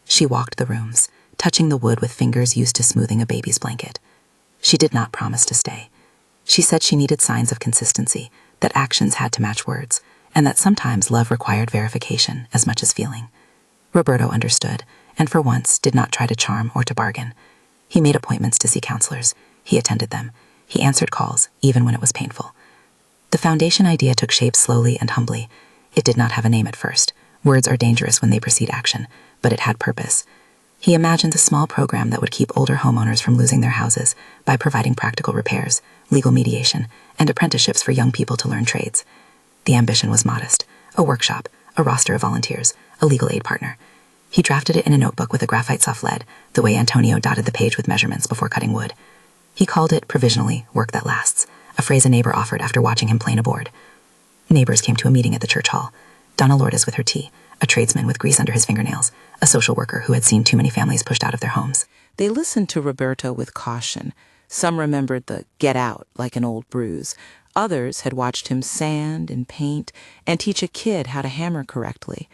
She walked the rooms, touching the wood with fingers used to smoothing a baby's blanket. She did not promise to stay. She said she needed signs of consistency, that actions had to match words, and that sometimes love required verification as much as feeling. Roberto understood, and for once did not try to charm or to bargain. He made appointments to see counselors. He attended them. He answered calls, even when it was painful. The foundation idea took shape slowly and humbly. It did not have a name at first. Words are dangerous when they precede action, but it had purpose. He imagined a small program that would keep older homeowners from losing their houses by providing practical repairs, legal mediation, and apprenticeships for young people to learn trades. The ambition was modest: a workshop, a roster of volunteers, a legal aid partner. He drafted it in a notebook with a graphite soft lead, the way Antonio dotted the page with measurements before cutting wood. He called it, provisionally, work that lasts, a phrase a neighbor offered after watching him plane a board. Neighbors came to a meeting at the church hall. Donna Lourdes with her tea, a tradesman with grease under his fingernails, a social worker who had seen too many families pushed out of their homes. They listened to Roberto with caution. Some remembered the get out like an old bruise. Others had watched him sand and paint and teach a kid how to hammer correctly.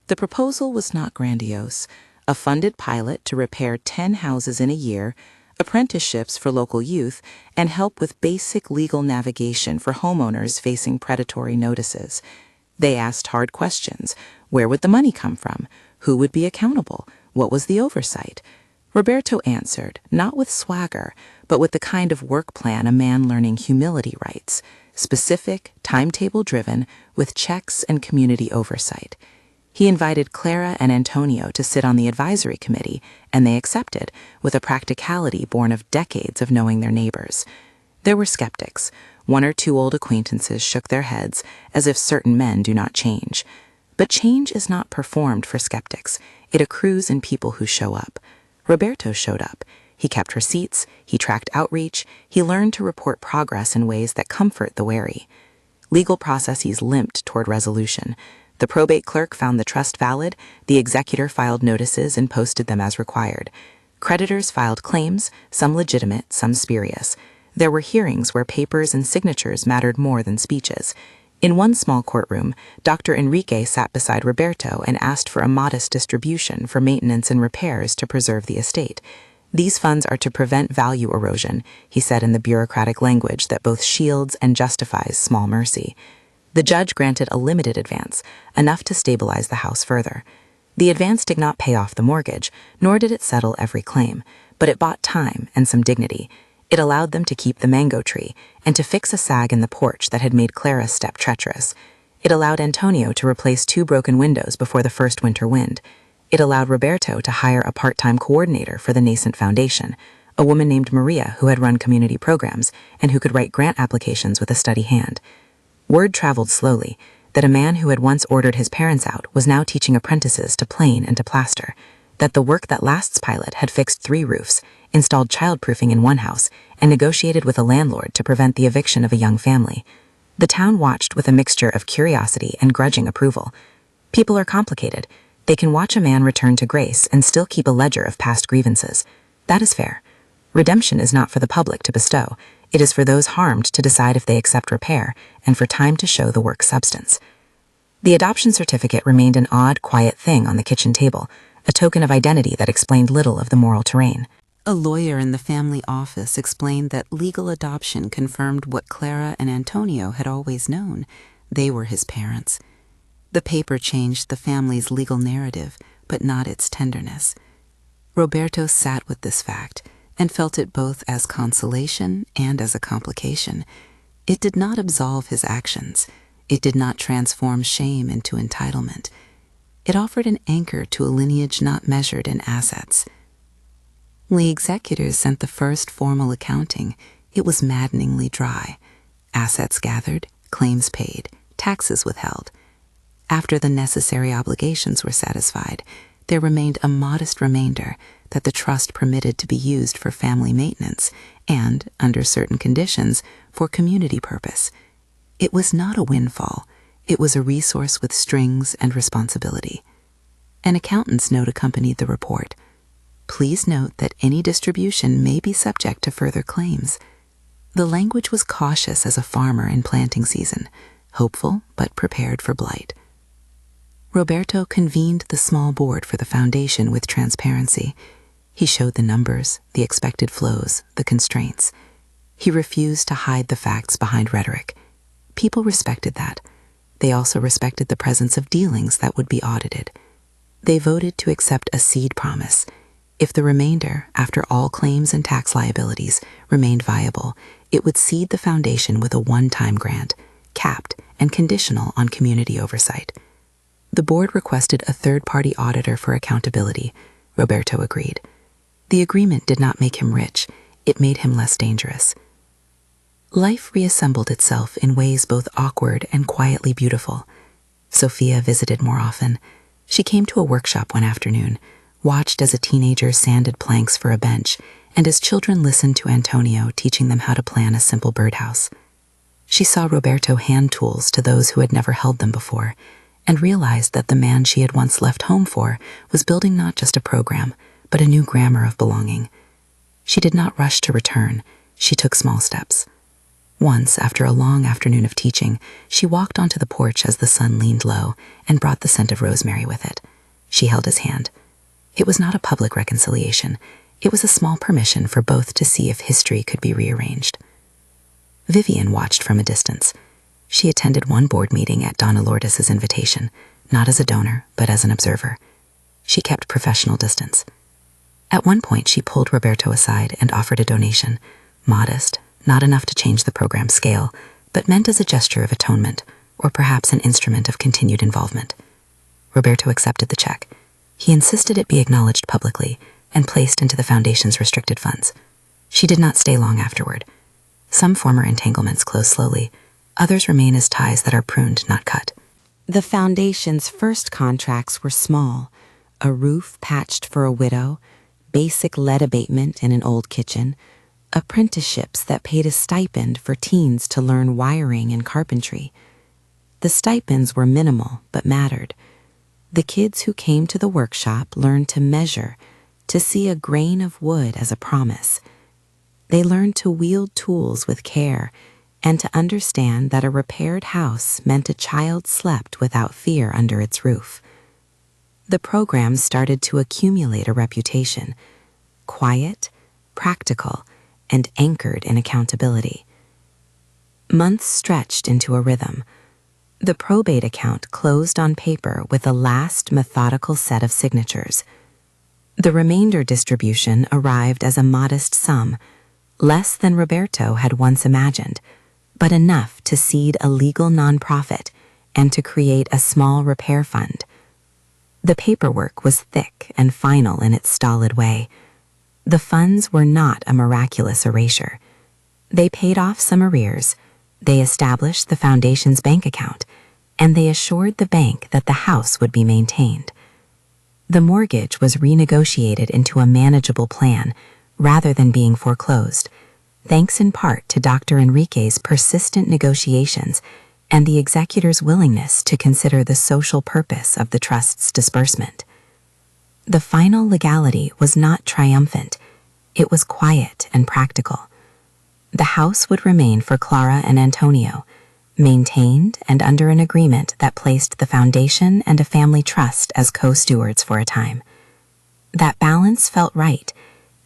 The proposal was not grandiose. A funded pilot to repair 10 houses in a year, apprenticeships for local youth, and help with basic legal navigation for homeowners facing predatory notices. They asked hard questions. Where would the money come from? Who would be accountable? What was the oversight? Roberto answered, not with swagger, but with the kind of work plan a man learning humility writes, specific, timetable-driven, with checks and community oversight. He invited Clara and Antonio to sit on the advisory committee, and they accepted, with a practicality born of decades of knowing their neighbors. There were skeptics. One or two old acquaintances shook their heads, as if certain men do not change. But change is not performed for skeptics. It accrues in people who show up. Roberto showed up. He kept receipts, he tracked outreach, he learned to report progress in ways that comfort the wary. Legal processes limped toward resolution. The probate clerk found the trust valid, the executor filed notices and posted them as required. Creditors filed claims, some legitimate, some spurious. There were hearings where papers and signatures mattered more than speeches. In one small courtroom, Dr. Enrique sat beside Roberto and asked for a modest distribution for maintenance and repairs to preserve the estate. These funds are to prevent value erosion, he said in the bureaucratic language that both shields and justifies small mercy. The judge granted a limited advance, enough to stabilize the house further. The advance did not pay off the mortgage, nor did it settle every claim, but it bought time and some dignity. It allowed them to keep the mango tree and to fix a sag in the porch that had made Clara's step treacherous. It allowed Antonio to replace 2 broken windows before the first winter wind. It allowed Roberto to hire a part-time coordinator for the nascent foundation, a woman named Maria who had run community programs and who could write grant applications with a steady hand. Word traveled slowly that a man who had once ordered his parents out was now teaching apprentices to plane and to plaster, that the work that last's pilot had fixed 3 roofs, installed childproofing in one house, and negotiated with a landlord to prevent the eviction of a young family. The town watched with a mixture of curiosity and grudging approval. People are complicated. They can watch a man return to grace and still keep a ledger of past grievances. That is fair. Redemption is not for the public to bestow. It is for those harmed to decide if they accept repair, and for time to show the work's substance. The adoption certificate remained an odd, quiet thing on the kitchen table, a token of identity that explained little of the moral terrain. A lawyer in the family office explained that legal adoption confirmed what Clara and Antonio had always known. They were his parents. The paper changed the family's legal narrative, but not its tenderness. Roberto sat with this fact and felt it both as consolation and as a complication. It did not absolve his actions. It did not transform shame into entitlement. It offered an anchor to a lineage not measured in assets. When the executors sent the first formal accounting, it was maddeningly dry. Assets gathered, claims paid, taxes withheld. After the necessary obligations were satisfied, there remained a modest remainder that the trust permitted to be used for family maintenance and, under certain conditions, for community purpose. It was not a windfall. It was a resource with strings and responsibility. An accountant's note accompanied the report. Please note that any distribution may be subject to further claims. The language was cautious as a farmer in planting season, hopeful but prepared for blight. Roberto convened the small board for the foundation with transparency. He showed the numbers, the expected flows, the constraints. He refused to hide the facts behind rhetoric. People respected that. They also respected the presence of dealings that would be audited. They voted to accept a seed promise. If the remainder, after all claims and tax liabilities, remained viable, it would seed the foundation with a one-time grant, capped and conditional on community oversight. The board requested a third-party auditor for accountability. Roberto agreed. The agreement did not make him rich. It made him less dangerous. Life reassembled itself in ways both awkward and quietly beautiful. Sophia visited more often. She came to a workshop one afternoon, watched as a teenager sanded planks for a bench, and as children listened to Antonio teaching them how to plan a simple birdhouse. She saw Roberto hand tools to those who had never held them before, and realized that the man she had once left home for was building not just a program, but a new grammar of belonging. She did not rush to return. She took small steps. Once, after a long afternoon of teaching, she walked onto the porch as the sun leaned low and brought the scent of rosemary with it. She held his hand. It was not a public reconciliation. It was a small permission for both to see if history could be rearranged. Vivian watched from a distance. She attended one board meeting at Donna Lourdes's invitation, not as a donor, but as an observer. She kept professional distance. At one point, she pulled Roberto aside and offered a donation, modest, not enough to change the program's scale, but meant as a gesture of atonement, or perhaps an instrument of continued involvement. Roberto accepted the check. He insisted it be acknowledged publicly and placed into the foundation's restricted funds. She did not stay long afterward. Some former entanglements close slowly. Others remain as ties that are pruned, not cut. The foundation's first contracts were small: a roof patched for a widow, basic lead abatement in an old kitchen, apprenticeships that paid a stipend for teens to learn wiring and carpentry. The stipends were minimal but mattered. The kids who came to the workshop learned to measure, to see a grain of wood as a promise. They learned to wield tools with care and to understand that a repaired house meant a child slept without fear under its roof. The program started to accumulate a reputation: quiet, practical, and anchored in accountability. Months stretched into a rhythm. The probate account closed on paper with a last methodical set of signatures. The remainder distribution arrived as a modest sum, less than Roberto had once imagined, but enough to seed a legal nonprofit and to create a small repair fund. The paperwork was thick and final in its stolid way. The funds were not a miraculous erasure. They paid off some arrears, they established the foundation's bank account, and they assured the bank that the house would be maintained. The mortgage was renegotiated into a manageable plan rather than being foreclosed, thanks in part to Dr. Enrique's persistent negotiations and the executor's willingness to consider the social purpose of the trust's disbursement. The final legality was not triumphant. It was quiet and practical. The house would remain for Clara and Antonio, maintained and under an agreement that placed the foundation and a family trust as co-stewards for a time. That balance felt right.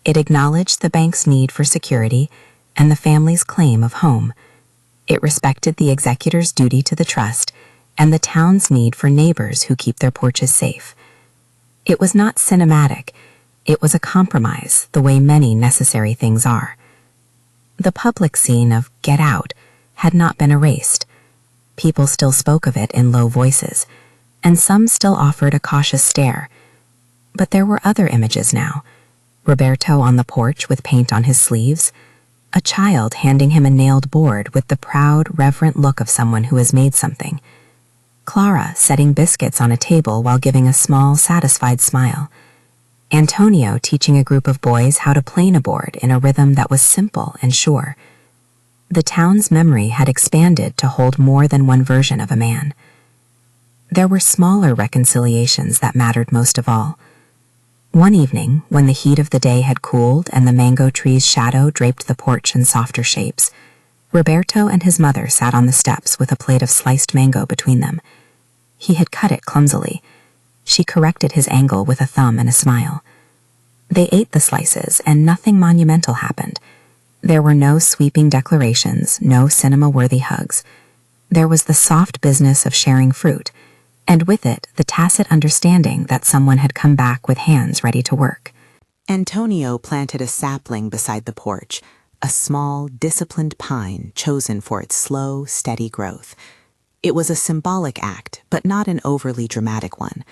It acknowledged the bank's need for security and the family's claim of home. It respected the executor's duty to the trust and the town's need for neighbors who keep their porches safe. It was not cinematic. It was a compromise, the way many necessary things are. The public scene of "Get Out" had not been erased. People still spoke of it in low voices, and some still offered a cautious stare. But there were other images now. Roberto on the porch with paint on his sleeves, a child handing him a nailed board with the proud, reverent look of someone who has made something. Clara setting biscuits on a table while giving a small, satisfied smile. Antonio teaching a group of boys how to plane a board in a rhythm that was simple and sure. The town's memory had expanded to hold more than one version of a man. There were smaller reconciliations that mattered most of all. One evening, when the heat of the day had cooled and the mango tree's shadow draped the porch in softer shapes, Roberto and his mother sat on the steps with a plate of sliced mango between them. He had cut it clumsily. She corrected his angle with a thumb and a smile. They ate the slices, and nothing monumental happened. There were no sweeping declarations, no cinema-worthy hugs. There was the soft business of sharing fruit, and with it the tacit understanding that someone had come back with hands ready to work. Antonio planted a sapling beside the porch, a small, disciplined pine chosen for its slow, steady growth. It was a symbolic act, but not an overly dramatic one.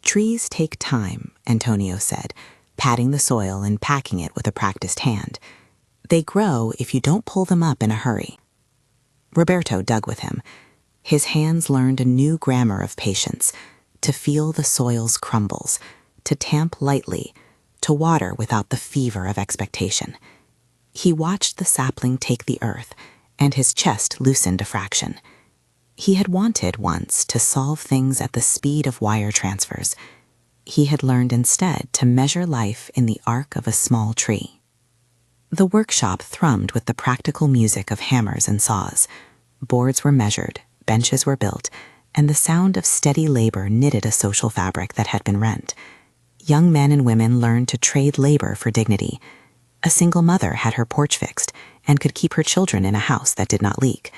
"Trees take time," Antonio said, patting the soil and packing it with a practiced hand. "They grow if you don't pull them up in a hurry." Roberto dug with him. His hands learned a new grammar of patience, to feel the soil's crumbles, to tamp lightly, to water without the fever of expectation. He watched the sapling take the earth, and his chest loosened a fraction. He had wanted once to solve things at the speed of wire transfers. He had learned instead to measure life in the arc of a small tree. The workshop thrummed with the practical music of hammers and saws. Boards were measured, benches were built, and the sound of steady labor knitted a social fabric that had been rent. Young men and women learned to trade labor for dignity. A single mother had her porch fixed and could keep her children in a house that did not leak.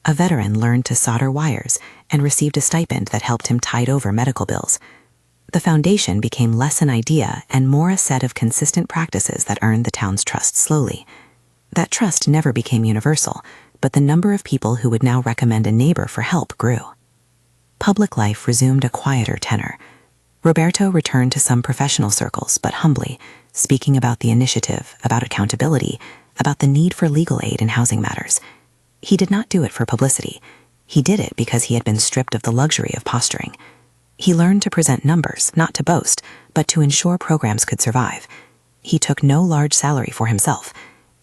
A veteran learned to solder wires and received a stipend that helped him tide over medical bills. The foundation became less an idea and more a set of consistent practices that earned the town's trust slowly. That trust never became universal, but the number of people who would now recommend a neighbor for help grew. Public life resumed a quieter tenor. Roberto returned to some professional circles, but humbly, speaking about the initiative, about accountability, about the need for legal aid in housing matters. He did not do it for publicity. He did it because he had been stripped of the luxury of posturing. He learned to present numbers, not to boast, but to ensure programs could survive. He took no large salary for himself.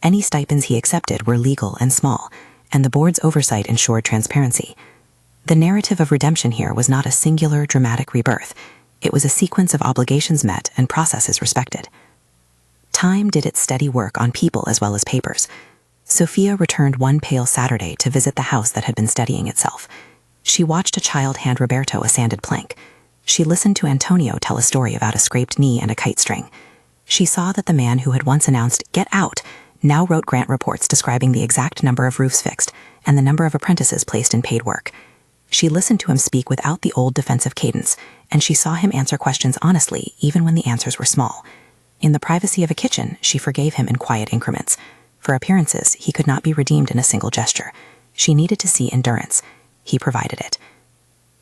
Any stipends he accepted were legal and small, and the board's oversight ensured transparency. The narrative of redemption here was not a singular, dramatic rebirth. It was a sequence of obligations met and processes respected. Time did its steady work on people as well as papers. Sophia returned one pale Saturday to visit the house that had been steadying itself. She watched a child hand Roberto a sanded plank. She listened to Antonio tell a story about a scraped knee and a kite string. She saw that the man who had once announced, "Get out," now wrote grant reports describing the exact number of roofs fixed and the number of apprentices placed in paid work. She listened to him speak without the old defensive cadence, and she saw him answer questions honestly, even when the answers were small. In the privacy of a kitchen, she forgave him in quiet increments. For appearances, he could not be redeemed in a single gesture. She needed to see endurance. He provided it.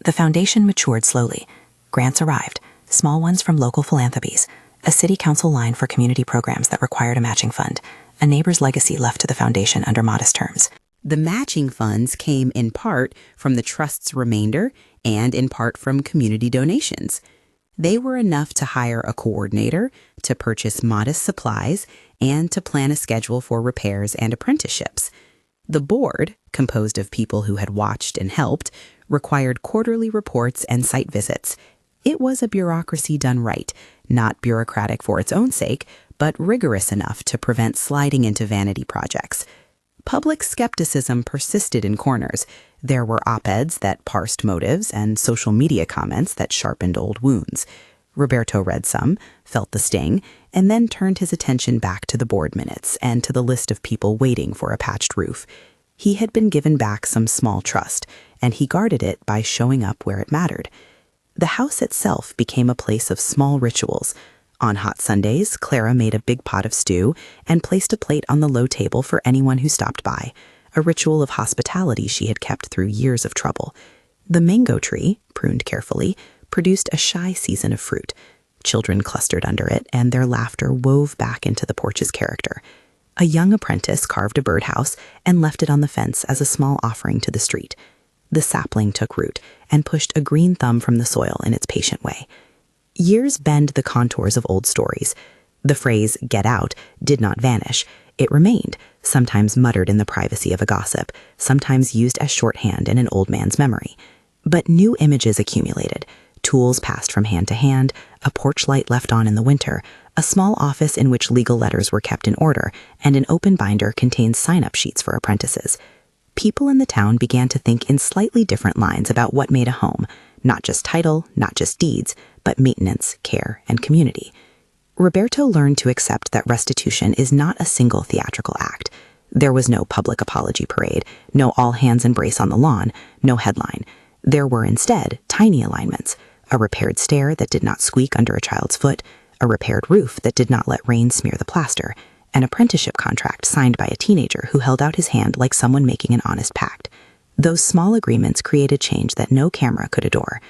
The foundation matured slowly. Grants arrived, small ones from local philanthropies, a city council line for community programs that required a matching fund, a neighbor's legacy left to the foundation under modest terms. The matching funds came in part from the trust's remainder and in part from community donations. They were enough to hire a coordinator, to purchase modest supplies, and to plan a schedule for repairs and apprenticeships. The board, composed of people who had watched and helped, required quarterly reports and site visits. It was a bureaucracy done right, not bureaucratic for its own sake, but rigorous enough to prevent sliding into vanity projects. Public skepticism persisted in corners. There were op-eds that parsed motives and social media comments that sharpened old wounds. Roberto read some, felt the sting, and then turned his attention back to the board minutes and to the list of people waiting for a patched roof. He had been given back some small trust, and he guarded it by showing up where it mattered. The house itself became a place of small rituals. On hot Sundays, Clara made a big pot of stew and placed a plate on the low table for anyone who stopped by, a ritual of hospitality she had kept through years of trouble. The mango tree, pruned carefully, produced a shy season of fruit. Children clustered under it, and their laughter wove back into the porch's character. A young apprentice carved a birdhouse and left it on the fence as a small offering to the street. The sapling took root and pushed a green thumb from the soil in its patient way. Years bend the contours of old stories. The phrase, "get out," did not vanish. It remained, sometimes muttered in the privacy of a gossip, sometimes used as shorthand in an old man's memory. But new images accumulated. Tools passed from hand to hand, a porch light left on in the winter, a small office in which legal letters were kept in order, and an open binder contained sign-up sheets for apprentices. People in the town began to think in slightly different lines about what made a home, not just title, not just deeds, but maintenance, care, and community. Roberto learned to accept that restitution is not a single theatrical act. There was no public apology parade, no all-hands embrace on the lawn, no headline. There were instead tiny alignments, a repaired stair that did not squeak under a child's foot, a repaired roof that did not let rain smear the plaster, an apprenticeship contract signed by a teenager who held out his hand like someone making an honest pact. Those small agreements created change that no camera could adore.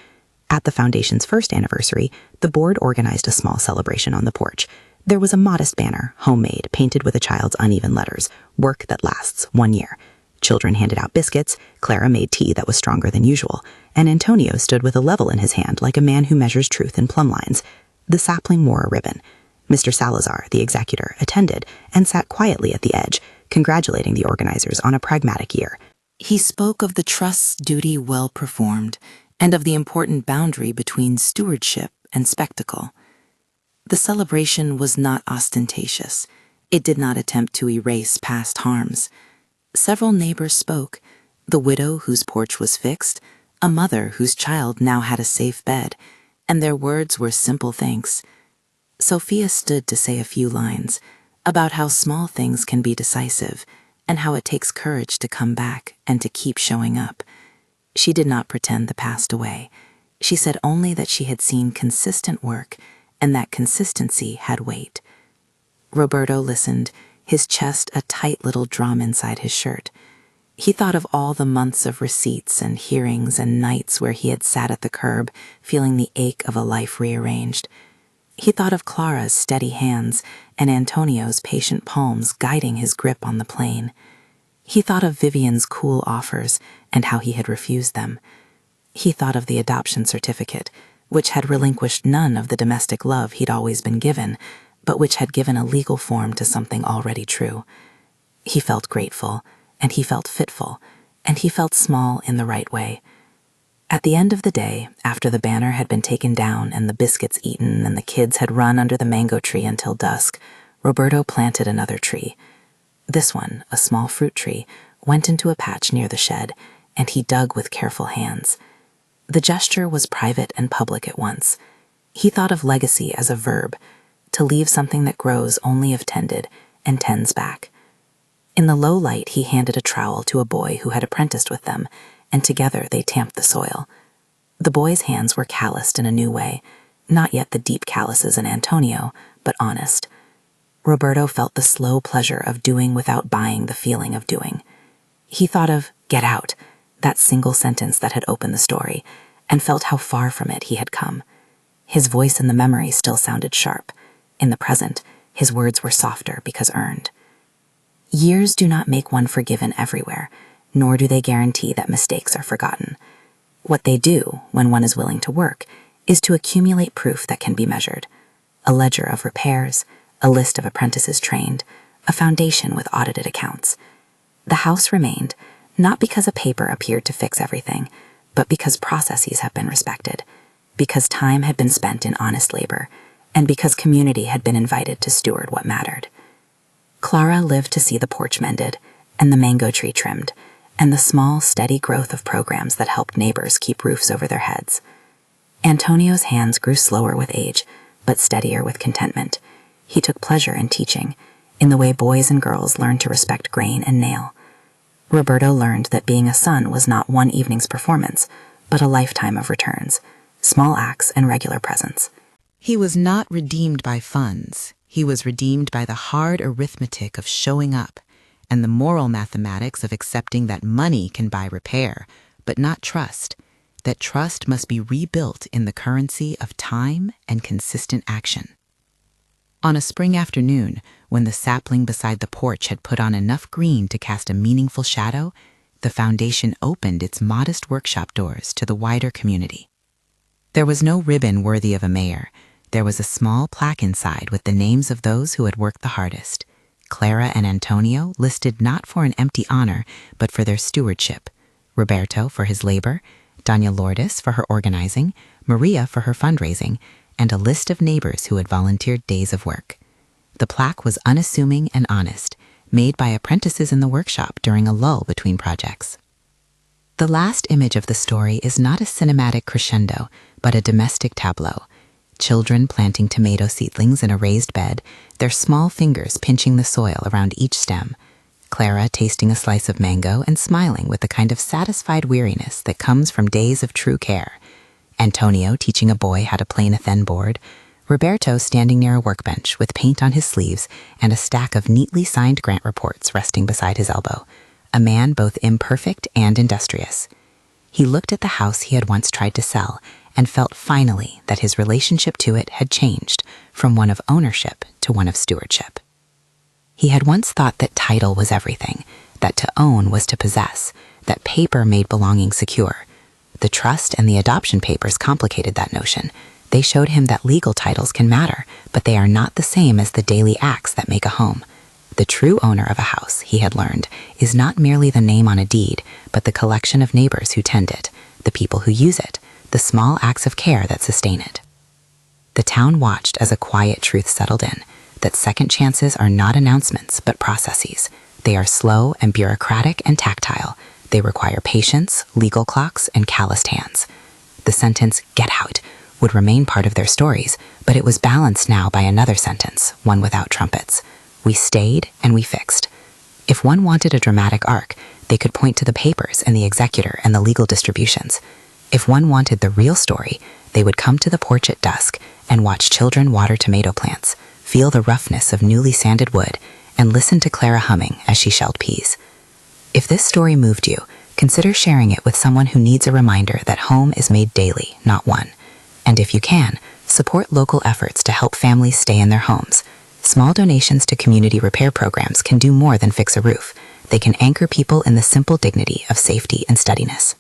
At the foundation's first anniversary, the board organized a small celebration on the porch. There was a modest banner, homemade, painted with a child's uneven letters, "Work that lasts 1 year." Children handed out biscuits, Clara made tea that was stronger than usual, and Antonio stood with a level in his hand like a man who measures truth in plumb lines. The sapling wore a ribbon. Mr. Salazar, the executor, attended and sat quietly at the edge, congratulating the organizers on a pragmatic year. He spoke of the trust's duty well performed and of the important boundary between stewardship and spectacle. The celebration was not ostentatious. It did not attempt to erase past harms. Several neighbors spoke, the widow whose porch was fixed, a mother whose child now had a safe bed, and their words were simple thanks. Sophia stood to say a few lines about how small things can be decisive and how it takes courage to come back and to keep showing up. She did not pretend the past away. She said only that she had seen consistent work and that consistency had weight. Roberto listened, his chest a tight little drum inside his shirt. He thought of all the months of receipts and hearings and nights where he had sat at the curb, feeling the ache of a life rearranged. He thought of Clara's steady hands and Antonio's patient palms guiding his grip on the plane. He thought of Vivian's cool offers and how he had refused them. He thought of the adoption certificate, which had relinquished none of the domestic love he'd always been given, but which had given a legal form to something already true. He felt grateful, and he felt fitful, and he felt small in the right way. At the end of the day, after the banner had been taken down and the biscuits eaten and the kids had run under the mango tree until dusk, Roberto planted another tree. This one, a small fruit tree, went into a patch near the shed, and he dug with careful hands. The gesture was private and public at once. He thought of legacy as a verb, to leave something that grows only if tended and tends back. In the low light, he handed a trowel to a boy who had apprenticed with them, and together they tamped the soil. The boy's hands were calloused in a new way, not yet the deep calluses in Antonio, but honest. Roberto felt the slow pleasure of doing without buying the feeling of doing. He thought of "get out," that single sentence that had opened the story, and felt how far from it he had come. His voice in the memory still sounded sharp. In the present, his words were softer because earned. Years do not make one forgiven everywhere, nor do they guarantee that mistakes are forgotten. What they do, when one is willing to work, is to accumulate proof that can be measured. A ledger of repairs, a list of apprentices trained, a foundation with audited accounts. The house remained, not because a paper appeared to fix everything, but because processes have been respected, because time had been spent in honest labor, and because community had been invited to steward what mattered. Clara lived to see the porch mended, and the mango tree trimmed, and the small, steady growth of programs that helped neighbors keep roofs over their heads. Antonio's hands grew slower with age, but steadier with contentment. He took pleasure in teaching, in the way boys and girls learn to respect grain and nail. Roberto learned that being a son was not one evening's performance, but a lifetime of returns, small acts and regular presence. He was not redeemed by funds. He was redeemed by the hard arithmetic of showing up and the moral mathematics of accepting that money can buy repair, but not trust, that trust must be rebuilt in the currency of time and consistent action. On a spring afternoon, when the sapling beside the porch had put on enough green to cast a meaningful shadow, the foundation opened its modest workshop doors to the wider community. There was no ribbon worthy of a mayor. There was a small plaque inside with the names of those who had worked the hardest. Clara and Antonio listed not for an empty honor, but for their stewardship. Roberto for his labor, Doña Lourdes for her organizing, Maria for her fundraising, and a list of neighbors who had volunteered days of work. The plaque was unassuming and honest, made by apprentices in the workshop during a lull between projects. The last image of the story is not a cinematic crescendo, but a domestic tableau. Children planting tomato seedlings in a raised bed, their small fingers pinching the soil around each stem. Clara tasting a slice of mango and smiling with the kind of satisfied weariness that comes from days of true care. Antonio teaching a boy how to plane a thin board. Roberto standing near a workbench with paint on his sleeves and a stack of neatly signed grant reports resting beside his elbow. A man both imperfect and industrious. He looked at the house he had once tried to sell and felt finally that his relationship to it had changed from one of ownership to one of stewardship. He had once thought that title was everything, that to own was to possess, that paper made belonging secure. The trust and the adoption papers complicated that notion. They showed him that legal titles can matter, but they are not the same as the daily acts that make a home. The true owner of a house, he had learned, is not merely the name on a deed, but the collection of neighbors who tend it, the people who use it, the small acts of care that sustain it. The town watched as a quiet truth settled in, that second chances are not announcements, but processes. They are slow and bureaucratic and tactile. They require patience, legal clocks, and calloused hands. The sentence, "get out," would remain part of their stories, but it was balanced now by another sentence, one without trumpets. We stayed and we fixed. If one wanted a dramatic arc, they could point to the papers and the executor and the legal distributions. If one wanted the real story, they would come to the porch at dusk and watch children water tomato plants, feel the roughness of newly sanded wood, and listen to Clara humming as she shelled peas. If this story moved you, consider sharing it with someone who needs a reminder that home is made daily, not won. And if you can, support local efforts to help families stay in their homes. Small donations to community repair programs can do more than fix a roof. They can anchor people in the simple dignity of safety and steadiness.